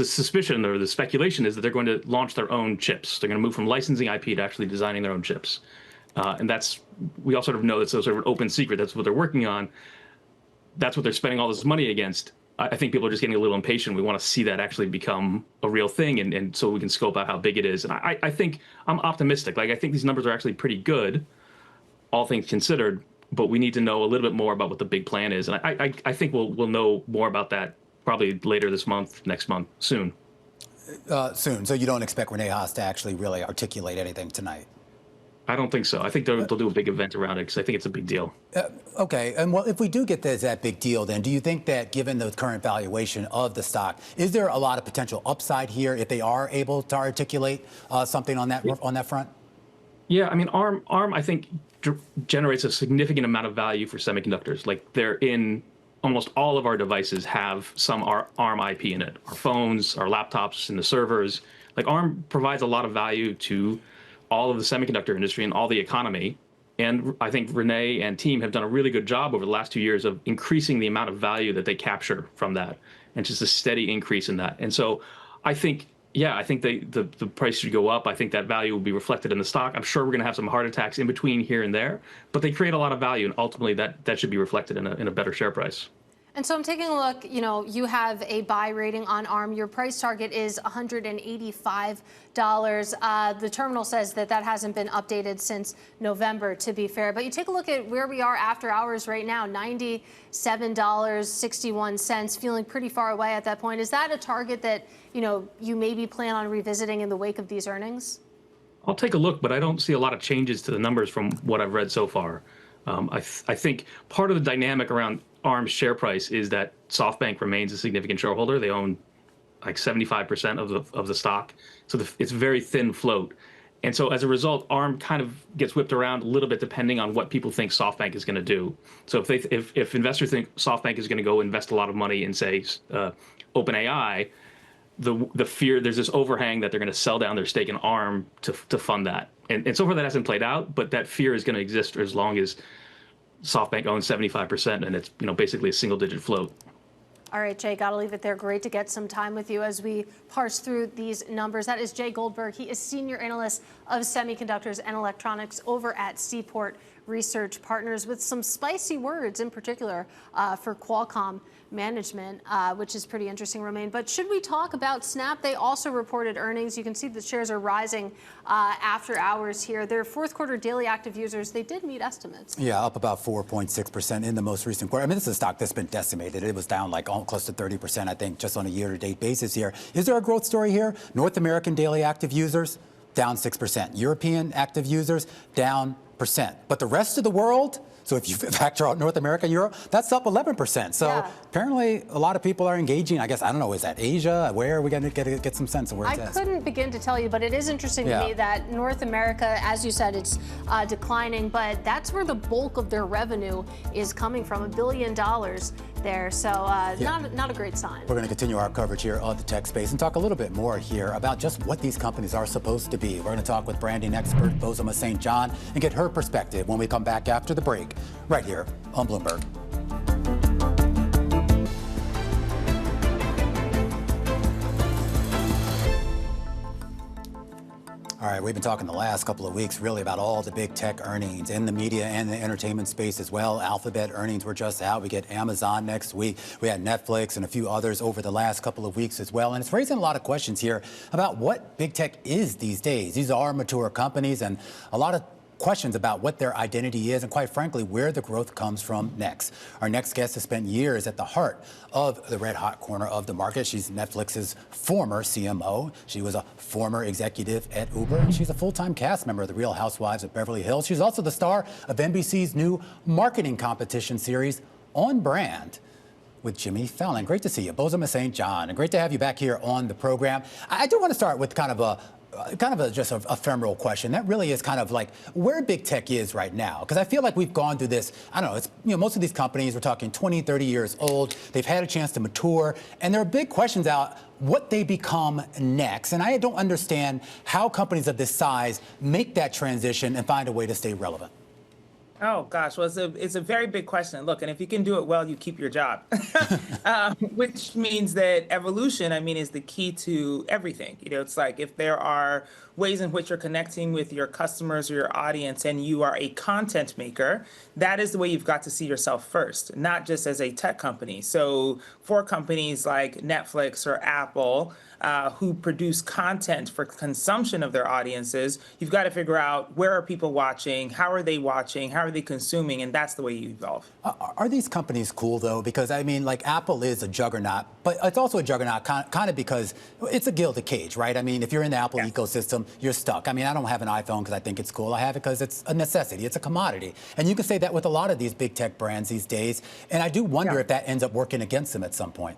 suspicion or the speculation is that they're going to launch their own chips. They're going to move from licensing IP to actually designing their own chips. And we all sort of know that's a sort of an open secret. That's what they're working on. That's what they're spending all this money against. I think people are just getting a little impatient. We want to see that actually become a real thing, and so we can scope out how big it is. And I think I'm optimistic. I think these numbers are actually pretty good, all things considered, but we need to know a little bit more about what the big plan is. And I think we'll know more about that probably later this month, next month, soon. Soon. So you don't expect Renee Haas to actually really articulate anything tonight? I don't think so. I think they'll do a big event around it because I think it's a big deal. Okay, and well, if we do get that big deal, then do you think that given the current valuation of the stock, is there a lot of potential upside here if they are able to articulate something on that front? Yeah, I mean, ARM I think generates a significant amount of value for semiconductors. Like they're in almost all of our devices have some ARM IP in it. Our phones, our laptops, and the servers. Like ARM provides a lot of value to all of the semiconductor industry and all the economy. And I think Renee and team have done a really good job over the last 2 years of increasing the amount of value that they capture from that, and just a steady increase in that. And so I think, yeah, I think the price should go up. I think that value will be reflected in the stock. I'm sure we're going to have some heart attacks in between here and there, but they create a lot of value, and ultimately that should be reflected in a better share price. And so I'm taking a look, you have a buy rating on ARM. Your price target is $185. The terminal says that hasn't been updated since November, to be fair. But you take a look at where we are after hours right now, $97.61, feeling pretty far away at that point. Is that a target that, you maybe plan on revisiting in the wake of these earnings? I'll take a look, but I don't see a lot of changes to the numbers from what I've read so far. I think part of the dynamic around ARM's share price is that SoftBank remains a significant shareholder. They own like 75% of the stock, so it's very thin float. And so as a result, ARM kind of gets whipped around a little bit depending on what people think SoftBank is going to do. So if investors think SoftBank is going to go invest a lot of money in, say, OpenAI, the fear, there's this overhang that they're going to sell down their stake in ARM to fund that. And so far that hasn't played out, but that fear is going to exist as long as SoftBank owns 75% and it's basically a single-digit float. All right, Jay, got to leave it there. Great to get some time with you as we parse through these numbers. That is Jay Goldberg. He is Senior Analyst of Semiconductors and Electronics over at Seaport Research Partners, with some spicy words in particular for Qualcomm management, which is pretty interesting, Romain. But should we talk about Snap? They also reported earnings. You can see the shares are rising after hours here. Their fourth quarter daily active users, they did meet estimates. Yeah, up about 4.6% in the most recent quarter. I mean, this is a stock that's been decimated. It was down like close to 30%, I think, just on a year-to-date basis here. Is there a growth story here? North American daily active users, down 6%. European active users, down %. But the rest of the world, so if you factor out North America and Europe, that's up 11%. So apparently a lot of people are engaging. I guess, I don't know, is that Asia? Where are we going to get some sense of where it's at? I couldn't begin to tell you, but it is interesting to me that North America, as you said, it's declining, but that's where the bulk of their revenue is coming from, $1 billion there. So not a great sign. We're going to continue our coverage here of the tech space and talk a little bit more here about just what these companies are supposed to be. We're going to talk with branding expert Bozoma St. John and get her perspective when we come back after the break, right here on Bloomberg. All right, we've been talking the last couple of weeks really about all the big tech earnings in the media and the entertainment space as well. Alphabet earnings were just out. We get Amazon next week. We had Netflix and a few others over the last couple of weeks as well. And it's raising a lot of questions here about what big tech is these days. These are mature companies, and a lot of questions about what their identity is and, quite frankly, where the growth comes from next. Our next guest has spent years at the heart of the red-hot corner of the market. She's Netflix's former CMO. She was a former executive at Uber, and she's a full-time cast member of The Real Housewives of Beverly Hills. She's also the star of NBC's new marketing competition series, On Brand, with Jimmy Fallon. Great to see you, Bozoma St. John, and great to have you back here on the program. I do want to start with kind of a just an ephemeral question. That really is kind of like where big tech is right now. Because I feel like we've gone through this, I don't know, it's, most of these companies, we're talking 20, 30 years old. They've had a chance to mature. And there are big questions out what they become next. And I don't understand how companies of this size make that transition and find a way to stay relevant. Oh, gosh. Well, it's a very big question. Look, and if you can do it well, you keep your job, which means that evolution, is the key to everything. It's like if there are ways in which you're connecting with your customers or your audience and you are a content maker, that is the way you've got to see yourself first, not just as a tech company. So for companies like Netflix or Apple, who produce content for consumption of their audiences, you've got to figure out where are people watching, how are they are they consuming, and that's the way you evolve. Are these companies cool, though? Because, I mean, like, Apple is a juggernaut, but it's also a juggernaut kind of because it's a gilded cage, right? I mean, if you're in the Apple ecosystem, you're stuck. I mean, I don't have an iPhone because I think it's cool. I have it because it's a necessity. It's a commodity. And you can say that with a lot of these big tech brands these days. And I do wonder if that ends up working against them at some point.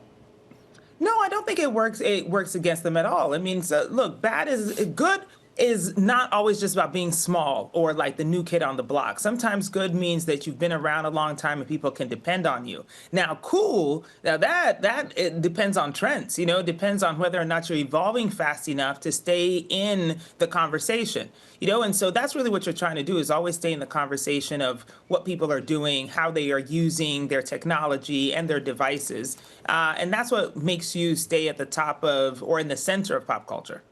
No, I don't think it works. It works against them at all. I mean, so, look, good is not always just about being small or like the new kid on the block. Sometimes good means that you've been around a long time and people can depend on you. Now, cool, now that it depends on trends, you know, it depends on whether or not you're evolving fast enough to stay in the conversation, you know, and so that's really what you're trying to do is always stay in the conversation of what people are doing, how they are using their technology and their devices. And that's what makes you stay at the top of or in the center of pop culture.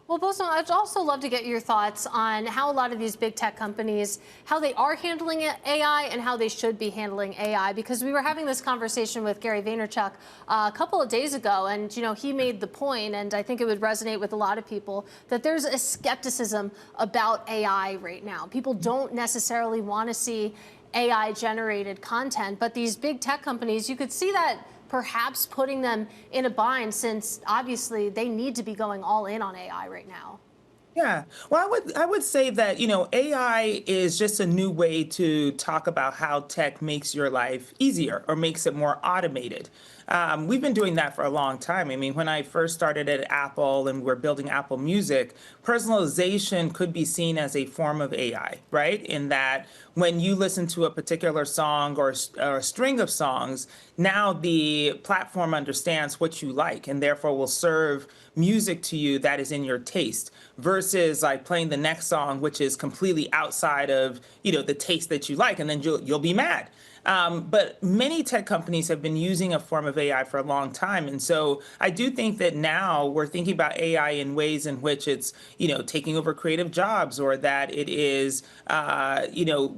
Well, Bozoma, I'd also love to get your thoughts on how a lot of these big tech companies, how they are handling AI and how they should be handling AI, because we were having this conversation with Gary Vaynerchuk a couple of days ago, and, you know, he made the point, and I think it would resonate with a lot of people, that there's a skepticism about AI right now. People don't necessarily want to see AI-generated content, but these big tech companies, you could see that perhaps putting them in a bind, since obviously they need to be going all in on AI right now. Yeah, well, I would say that, you know, AI is just a new way to talk about how tech makes your life easier or makes it more automated. We've been doing that for a long time. I mean, when I first started at Apple and we're building Apple Music, personalization could be seen as a form of AI, right? In that when you listen to a particular song or a string of songs, now the platform understands what you like and therefore will serve music to you that is in your taste, versus like playing the next song, which is completely outside of, you know, the taste that you like, and then you'll be mad. But many tech companies have been using a form of AI for a long time. And so I do think that now we're thinking about AI in ways in which it's, you know, taking over creative jobs, or that it is, you know,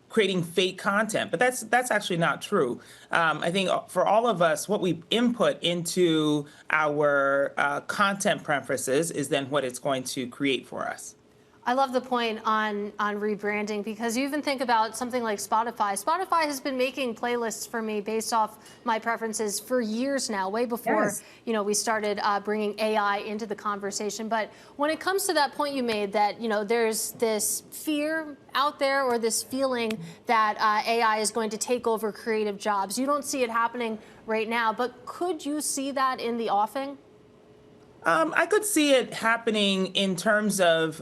creating fake content. But that's actually not true. I think for all of us, what we input into our content preferences is then what it's going to create for us. I love the point on rebranding, because you even think about something like Spotify. Spotify has been making playlists for me based off my preferences for years now, way before you know, we started bringing AI into the conversation. But when it comes to that point you made, that, you know, there's this fear out there, or this feeling that AI is going to take over creative jobs. You don't see it happening right now, but could you see that in the offing? I could see it happening in terms of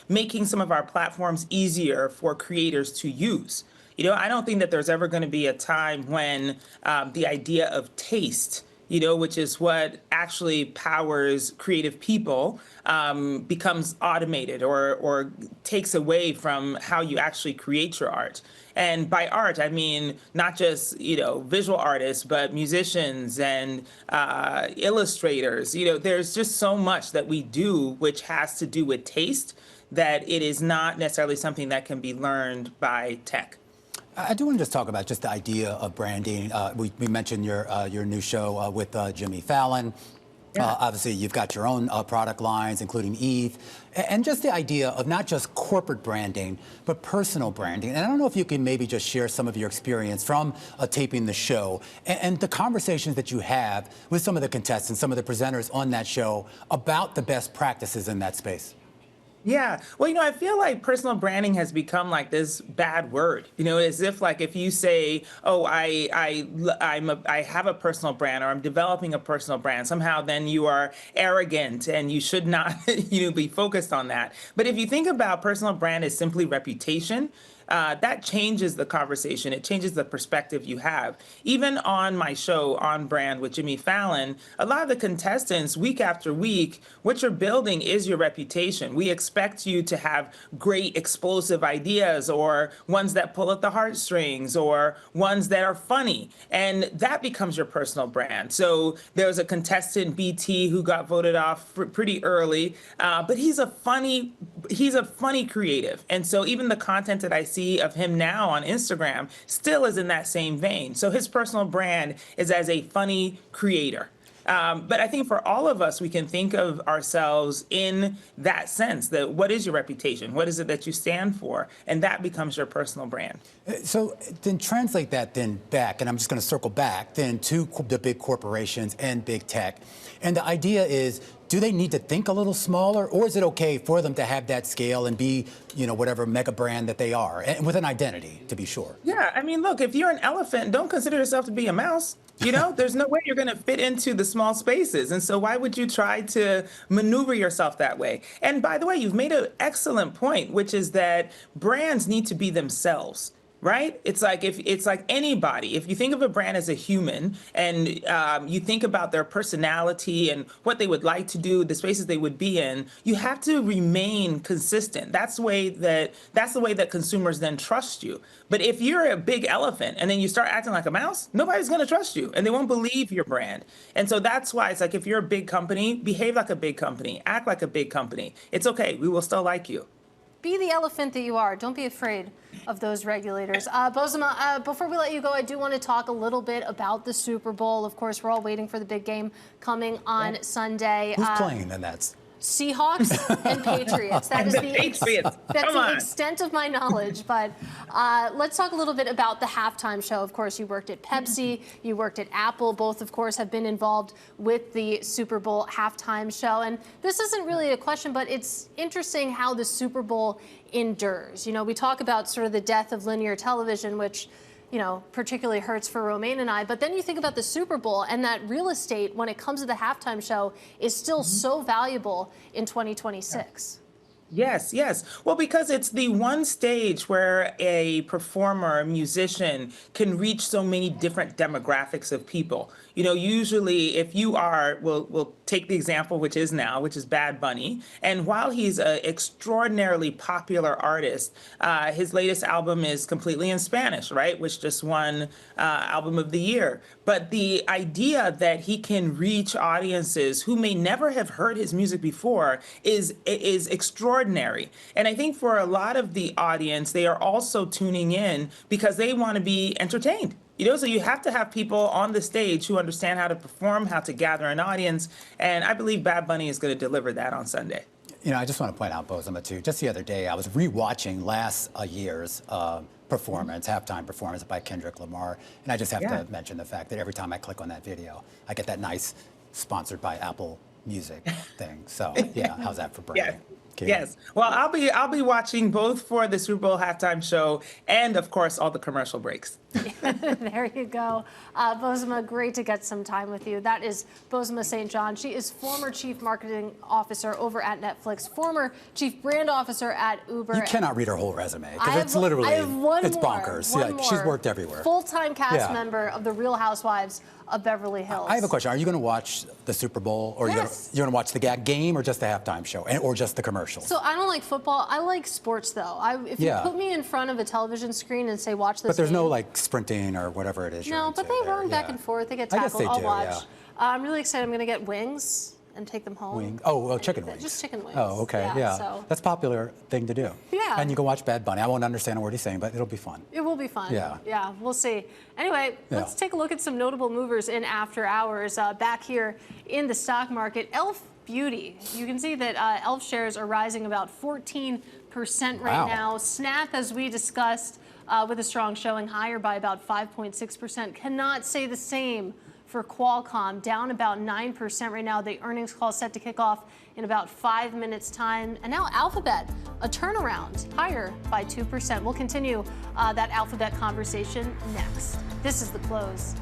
making some of our platforms easier for creators to use. You know, I don't think that there's ever going to be a time when the idea of taste, you know, which is what actually powers creative people, becomes automated or takes away from how you actually create your art. And by art, I mean not just, you know, visual artists, but musicians and illustrators. You know, there's just so much that we do which has to do with taste, that it is not necessarily something that can be learned by tech. I do want to just talk about just the idea of branding. We mentioned your new show with Jimmy Fallon. Obviously, you've got your own product lines, including Eve, and just the idea of not just corporate branding, but personal branding. And I don't know if you can maybe just share some of your experience from taping the show and the conversations that you have with some of the contestants, some of the presenters on that show about the best practices in that space. Yeah. Well, you know, I feel like personal branding has become like this bad word, you know, as if like if you say, oh, I have a personal brand, or I'm developing a personal brand, somehow then you are arrogant and you should not, you know, be focused on that. But if you think about personal brand as simply reputation, that changes the conversation. It changes the perspective you have. Even on my show, On Brand with Jimmy Fallon, a lot of the contestants, week after week, what you're building is your reputation. We expect you to have great explosive ideas, or ones that pull at the heartstrings, or ones that are funny. And that becomes your personal brand. So there was a contestant, BT, who got voted off pretty early, but he's a funny creative. And so even the content that I see of him now on Instagram still is in that same vein. So his personal brand is as a funny creator. But I think for all of us, we can think of ourselves in that sense, that what is your reputation? What is it that you stand for? And that becomes your personal brand. So then translate that then back, and I'm just going to circle back then to the big corporations and big tech. And the idea is, do they need to think a little smaller, or is it okay for them to have that scale and be, whatever mega brand that they are, and with an identity, to be sure? Yeah, I mean, look, if you're an elephant, don't consider yourself to be a mouse. There's no way you're going to fit into the small spaces. And so why would you try to maneuver yourself that way? And by the way, you've made an excellent point, which is that brands need to be themselves. Right? It's like anybody. If you think of a brand as a human and you think about their personality and what they would like to do, the spaces they would be in, you have to remain consistent. That's the way that consumers then trust you. But if you're a big elephant and then you start acting like a mouse, nobody's going to trust you and they won't believe your brand. And so that's why it's like, if you're a big company, behave like a big company, act like a big company. It's okay. We will still like you. Be the elephant that you are. Don't be afraid of those regulators. Bozoma, before we let you go, I do want to talk a little bit about the Super Bowl. Of course, we're all waiting for the big game coming on Sunday. Who's playing in that? Seahawks and Patriots. That is the extent of my knowledge. But let's talk a little bit about the halftime show. Of course, you worked at Pepsi, you worked at Apple. Both, of course, have been involved with the Super Bowl halftime show. And this isn't really a question, but it's interesting how the Super Bowl endures. We talk about sort of the death of linear television, which particularly hurts for Romaine and I. But then you think about the Super Bowl, and that real estate, when it comes to the halftime show, is still so valuable in 2026. Yes. Well, because it's the one stage where a performer, a musician can reach so many different demographics of people. Usually if you are, we'll take the example which is Bad Bunny. And while he's an extraordinarily popular artist, his latest album is completely in Spanish, right? Which just won Album of the Year. But the idea that he can reach audiences who may never have heard his music before is extraordinary. And I think for a lot of the audience, they are also tuning in because they want to be entertained. So you have to have people on the stage who understand how to perform, how to gather an audience. And I believe Bad Bunny is going to deliver that on Sunday. I just want to point out, Bozoma, too, just the other day, I was rewatching last year's performance, halftime performance by Kendrick Lamar. And I just have to mention the fact that every time I click on that video, I get that nice sponsored by Apple Music thing. So, yeah, how's that for branding? Yes. Well, I'll be watching both for the Super Bowl halftime show and, of course, all the commercial breaks. There you go. Bozoma, great to get some time with you. That is Bozoma St. John. She is former Chief Marketing Officer over at Netflix, former Chief Brand Officer at Uber. You cannot read her whole resume because it's literally, it's bonkers. She's worked everywhere. Full-time cast member of The Real Housewives of Beverly Hills. I have a question. Are you going to watch the Super Bowl, or you're going to watch the game, or just the halftime show, or just the commercials? So I don't like football. I like sports, though. If you put me in front of a television screen and say, watch this But there's game, no, sprinting or whatever it is. No, but they run back and forth. They get tackled. I'll watch. I'm really excited. I'm going to get wings and take them home. Chicken wings. Just chicken wings. Oh, okay. Yeah. So. That's a popular thing to do. Yeah. And you can watch Bad Bunny. I won't understand a word he's saying, but it'll be fun. It will be fun. Yeah. Yeah, we'll see. Anyway, let's take a look at some notable movers in after hours. Back here in the stock market, Elf Beauty. You can see that Elf shares are rising about 14% right now. Snap, as we discussed, with a strong showing, higher by about 5.6%. Cannot say the same for Qualcomm, down about 9% right now. The earnings call set to kick off in about 5 minutes' time. And now Alphabet, a turnaround, higher by 2%. We'll continue that Alphabet conversation next. This is The Close.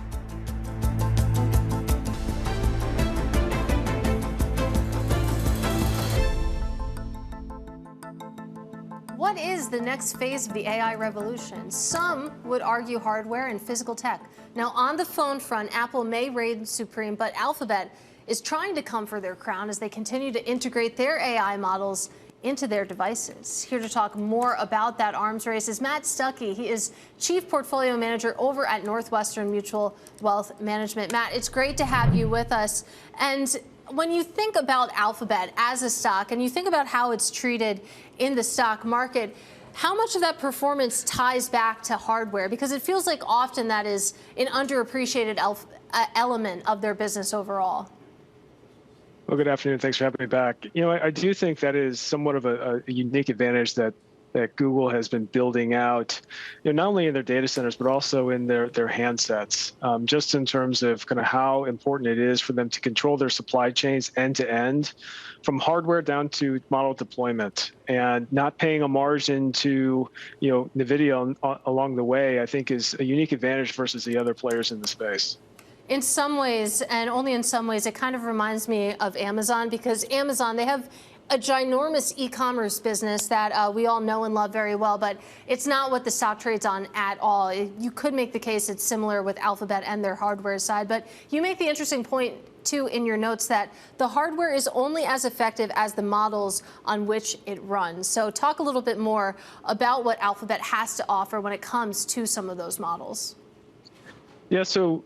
What is the next phase of the AI revolution? Some would argue hardware and physical tech. Now, on the phone front, Apple may reign supreme, but Alphabet is trying to come for their crown as they continue to integrate their AI models into their devices. Here to talk more about that arms race is Matt Stucky. He is Chief Portfolio Manager over at Northwestern Mutual Wealth Management. Matt, it's great to have you with us. And when you think about Alphabet as a stock and you think about how it's treated in the stock market, how much of that performance ties back to hardware? Because it feels like often that is an underappreciated element of their business overall. Well, good afternoon. Thanks for having me back. I do think that is somewhat of a unique advantage that Google has been building out, not only in their data centers, but also in their handsets, just in terms of kind of how important it is for them to control their supply chains end to end, from hardware down to model deployment, and not paying a margin to, NVIDIA along the way, I think is a unique advantage versus the other players in the space. In some ways, and only in some ways, it kind of reminds me of Amazon, because Amazon, they have a ginormous e-commerce business that we all know and love very well, but it's not what the stock trades on at all. You could make the case it's similar with Alphabet and their hardware side, but you make the interesting point too in your notes that the hardware is only as effective as the models on which it runs. So talk a little bit more about what Alphabet has to offer when it comes to some of those models. Yeah, so,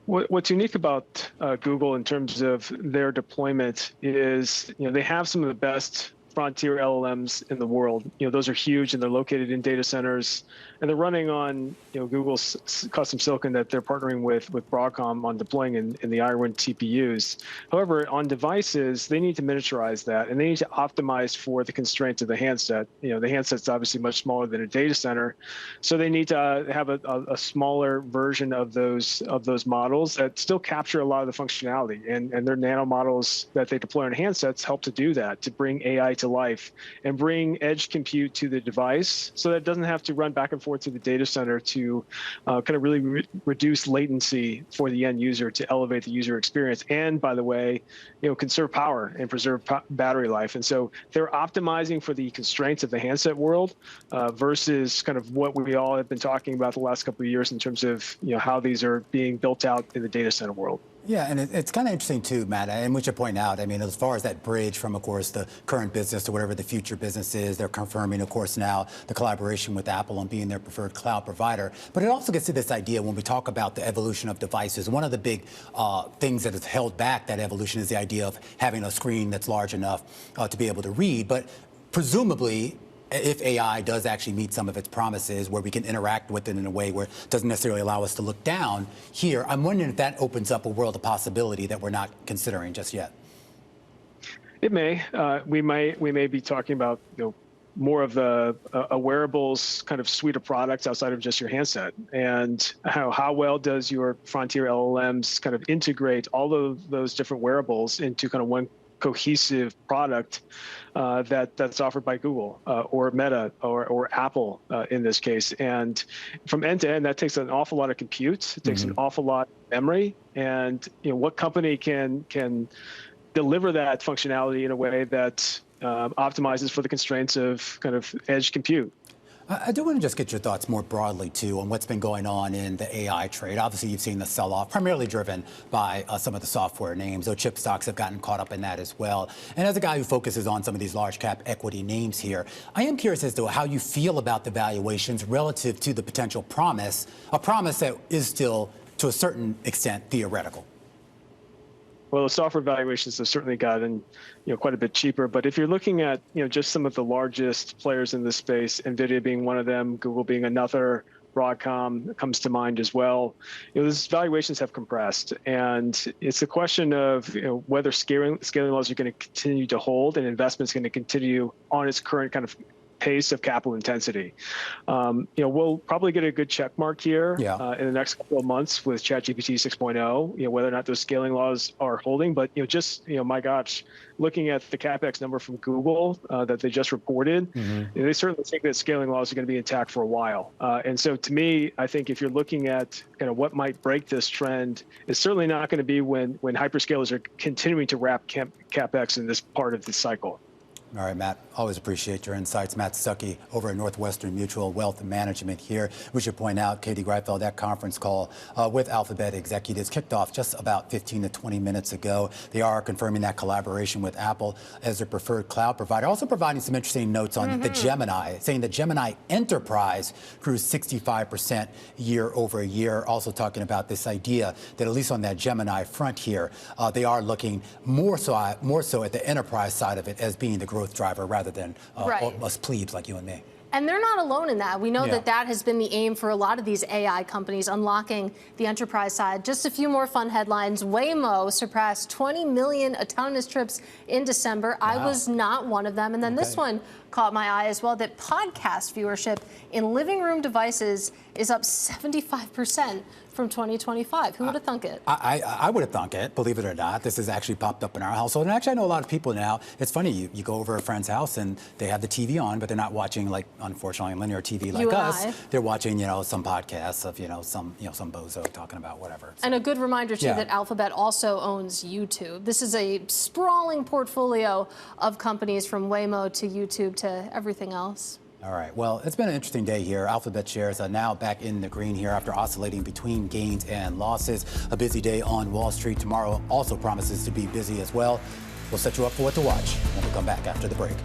what's unique about Google in terms of their deployment is, they have some of the best frontier LLMs in the world. Those are huge, and they're located in data centers, and they're running on Google's custom silicon that they're partnering with Broadcom on deploying in the Iron TPUs. However, on devices, they need to miniaturize that, and they need to optimize for the constraints of the handset. The handset's obviously much smaller than a data center, so they need to have a smaller version of those models that still capture a lot of the functionality. And their nano models that they deploy on handsets help to do that, to bring AI to life and bring edge compute to the device, so that it doesn't have to run back and forth to the data center to kind of really reduce latency for the end user, to elevate the user experience. And by the way, conserve power and preserve battery life. And so they're optimizing for the constraints of the handset world versus kind of what we all have been talking about the last couple of years in terms of how these are being built out in the data center world. Yeah, and it's kind of interesting too, Matt, and we should point out, as far as that bridge from, of course, the current business to whatever the future business is, they're confirming, of course, now the collaboration with Apple on being their preferred cloud provider. But it also gets to this idea when we talk about the evolution of devices. One of the big things that has held back that evolution is the idea of having a screen that's large enough to be able to read. But presumably, if AI does actually meet some of its promises where we can interact with it in a way where it doesn't necessarily allow us to look down here, I'm wondering if that opens up a world of possibility that we're not considering just yet. It may. We may be talking about more of a wearables kind of suite of products outside of just your handset, and how well does your frontier LLMs kind of integrate all of those different wearables into kind of one cohesive product that's offered by Google or Meta or Apple in this case. And from end to end, that takes an awful lot of compute. It takes an awful lot of memory. And what company can deliver that functionality in a way that optimizes for the constraints of kind of edge compute? I do want to just get your thoughts more broadly, too, on what's been going on in the AI trade. Obviously, you've seen the sell-off, primarily driven by some of the software names, though chip stocks have gotten caught up in that as well. And as a guy who focuses on some of these large-cap equity names here, I am curious as to how you feel about the valuations relative to the potential promise, a promise that is still, to a certain extent, theoretical. Well, the software valuations have certainly gotten, quite a bit cheaper. But if you're looking at, just some of the largest players in this space, NVIDIA being one of them, Google being another, Broadcom comes to mind as well. Those valuations have compressed, and it's a question of whether scaling laws are going to continue to hold and investment's going to continue on its current kind of pace of capital intensity. We'll probably get a good check mark here in the next couple of months with ChatGPT 6.0, whether or not those scaling laws are holding. But, my gosh, looking at the CapEx number from Google that they just reported, they certainly think that scaling laws are going to be intact for a while. And so to me, I think if you're looking at what might break this trend, it's certainly not going to be when hyperscalers are continuing to wrap CapEx in this part of the cycle. All right, Matt, always appreciate your insights. Matt Stucky over at Northwestern Mutual Wealth Management here. We should point out, Katie Greifeld, that conference call with Alphabet executives kicked off just about 15 to 20 minutes ago. They are confirming that collaboration with Apple as their preferred cloud provider. Also providing some interesting notes on the Gemini, saying the Gemini Enterprise grew 65% year over year. Also talking about this idea that at least on that Gemini front here, they are looking more so at the enterprise side of it as being the growth driver rather than us plebes like you and me. And they're not alone in that. We know that that has been the aim for a lot of these AI companies, unlocking the enterprise side. Just a few more fun headlines. Waymo surpassed 20 million autonomous trips in December. Wow. I was not one of them. And then this one caught my eye as well, that podcast viewership in living room devices is up 75% from 2025. Who would have thunk it? I would have thunk it, believe it or not. This has actually popped up in our household. And actually, I know a lot of people now. It's funny, you go over a friend's house and they have the TV on, but they're not watching, like, unfortunately, linear TV like us. They're watching, some podcasts of, some bozo talking about whatever. And a good reminder, too, that Alphabet also owns YouTube. This is a sprawling portfolio of companies from Waymo to YouTube to everything else. All right. Well, it's been an interesting day here. Alphabet shares are now back in the green here after oscillating between gains and losses. A busy day on Wall Street. Tomorrow also promises to be busy as well. We'll set you up for what to watch when we come back after the break.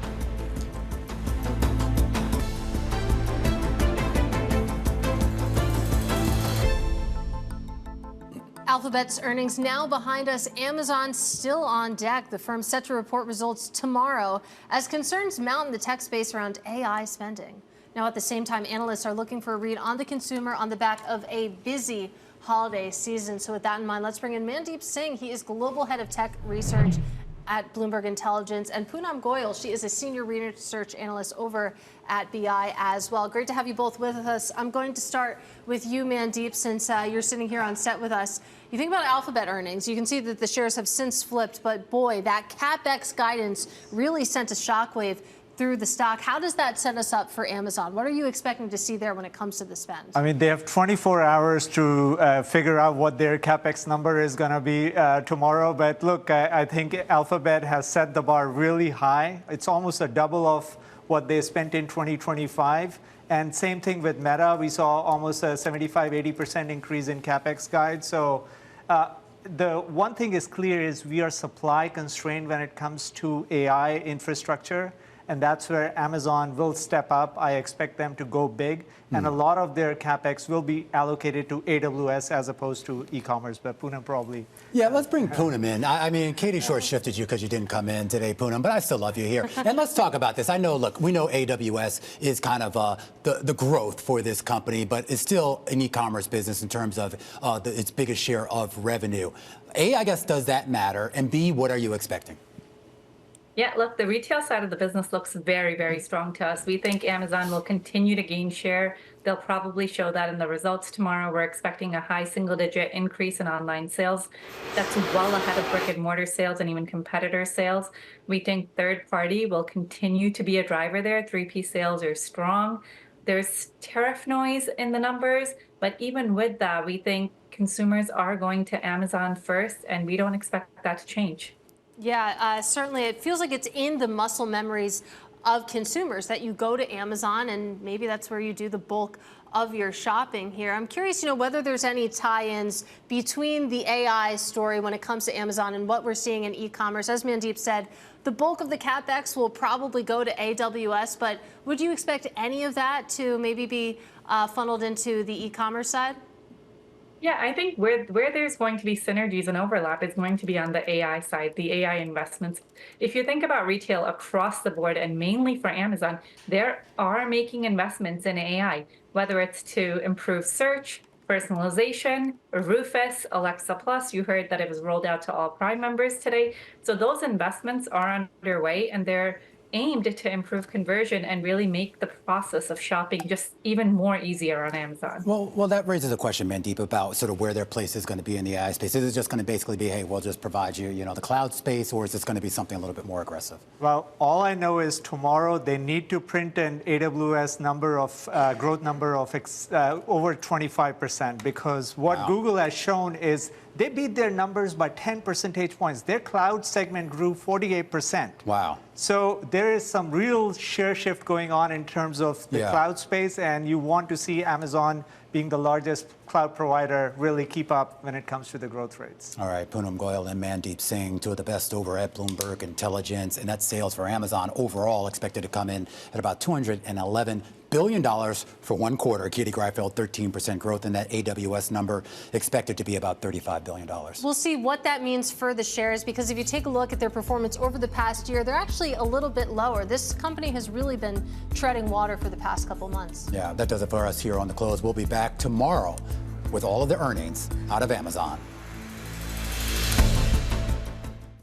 Alphabet's earnings now behind us. Amazon still on deck. The firm set to report results tomorrow as concerns mount in the tech space around AI spending. Now, at the same time, analysts are looking for a read on the consumer on the back of a busy holiday season. So with that in mind, let's bring in Mandeep Singh. He is Global Head of Tech Research at Bloomberg Intelligence, and Poonam Goyal. She is a Senior Research Analyst over at BI as well. Great to have you both with us. I'm going to start with you, Mandeep, since you're sitting here on set with us. You think about Alphabet earnings, you can see that the shares have since flipped, but boy, that CapEx guidance really sent a shockwave through the stock. How does that set us up for Amazon? What are you expecting to see there when it comes to the spend? I mean, they have 24 hours to figure out what their CapEx number is going to be tomorrow. But look, I think Alphabet has set the bar really high. It's almost a double of what they spent in 2025. And same thing with Meta. We saw almost a 75-80% increase in CapEx guide. So the one thing is clear is we are supply constrained when it comes to AI infrastructure. And that's where Amazon will step up. I expect them to go big. And a lot of their CapEx will be allocated to AWS as opposed to e-commerce. But Poonam probably... Yeah, let's bring Poonam in. I mean, Katie short shifted you because you didn't come in today, Poonam, but I still love you here. And let's talk about this. I know, look, we know AWS is kind of the growth for this company, but it's still an e-commerce business in terms of its biggest share of revenue. A, I guess, does that matter? And B, what are you expecting? Yeah, look, the retail side of the business looks very, very strong to us. We think Amazon will continue to gain share. They'll probably show that in the results tomorrow. We're expecting a high single-digit increase in online sales. That's well ahead of brick-and-mortar sales and even competitor sales. We think third-party will continue to be a driver there. 3P sales are strong. There's tariff noise in the numbers, but even with that, we think consumers are going to Amazon first, and we don't expect that to change. Yeah, certainly. It feels like it's in the muscle memories of consumers that you go to Amazon, and maybe that's where you do the bulk of your shopping here. I'm curious, whether there's any tie-ins between the AI story when it comes to Amazon and what we're seeing in e-commerce. As Mandeep said, the bulk of the CapEx will probably go to AWS, but would you expect any of that to maybe be funneled into the e-commerce side? Yeah, I think where there's going to be synergies and overlap is going to be on the AI side, the AI investments. If you think about retail across the board, and mainly for Amazon, they are making investments in AI, whether it's to improve search, personalization, Rufus, Alexa Plus. You heard that it was rolled out to all Prime members today. So those investments are underway, and they're aimed to improve conversion and really make the process of shopping just even more easier on Amazon. Well, that raises a question, Mandeep, about sort of where their place is going to be in the AI space. Is it just going to basically be, hey, we'll just provide you, the cloud space, or is this going to be something a little bit more aggressive? Well, all I know is tomorrow they need to print an AWS number of growth number of over 25%, because what Google has shown is they beat their numbers by 10 percentage points. Their cloud segment grew 48%. Wow. So there is some real share shift going on in terms of the cloud space, and you want to see Amazon being the largest cloud provider, really keep up when it comes to the growth rates. All right, Poonam, Goyal, and Mandeep Singh, two of the best over at Bloomberg Intelligence. And net sales for Amazon overall expected to come in at about $211 billion for one quarter. Katie Greifeld, 13% growth in that AWS number, expected to be about $35 billion. We'll see what that means for the shares, because if you take a look at their performance over the past year, they're actually a little bit lower. This company has really been treading water for the past couple months. Yeah, that does it for us here on The Close. We'll be back tomorrow with all of the earnings out of Amazon.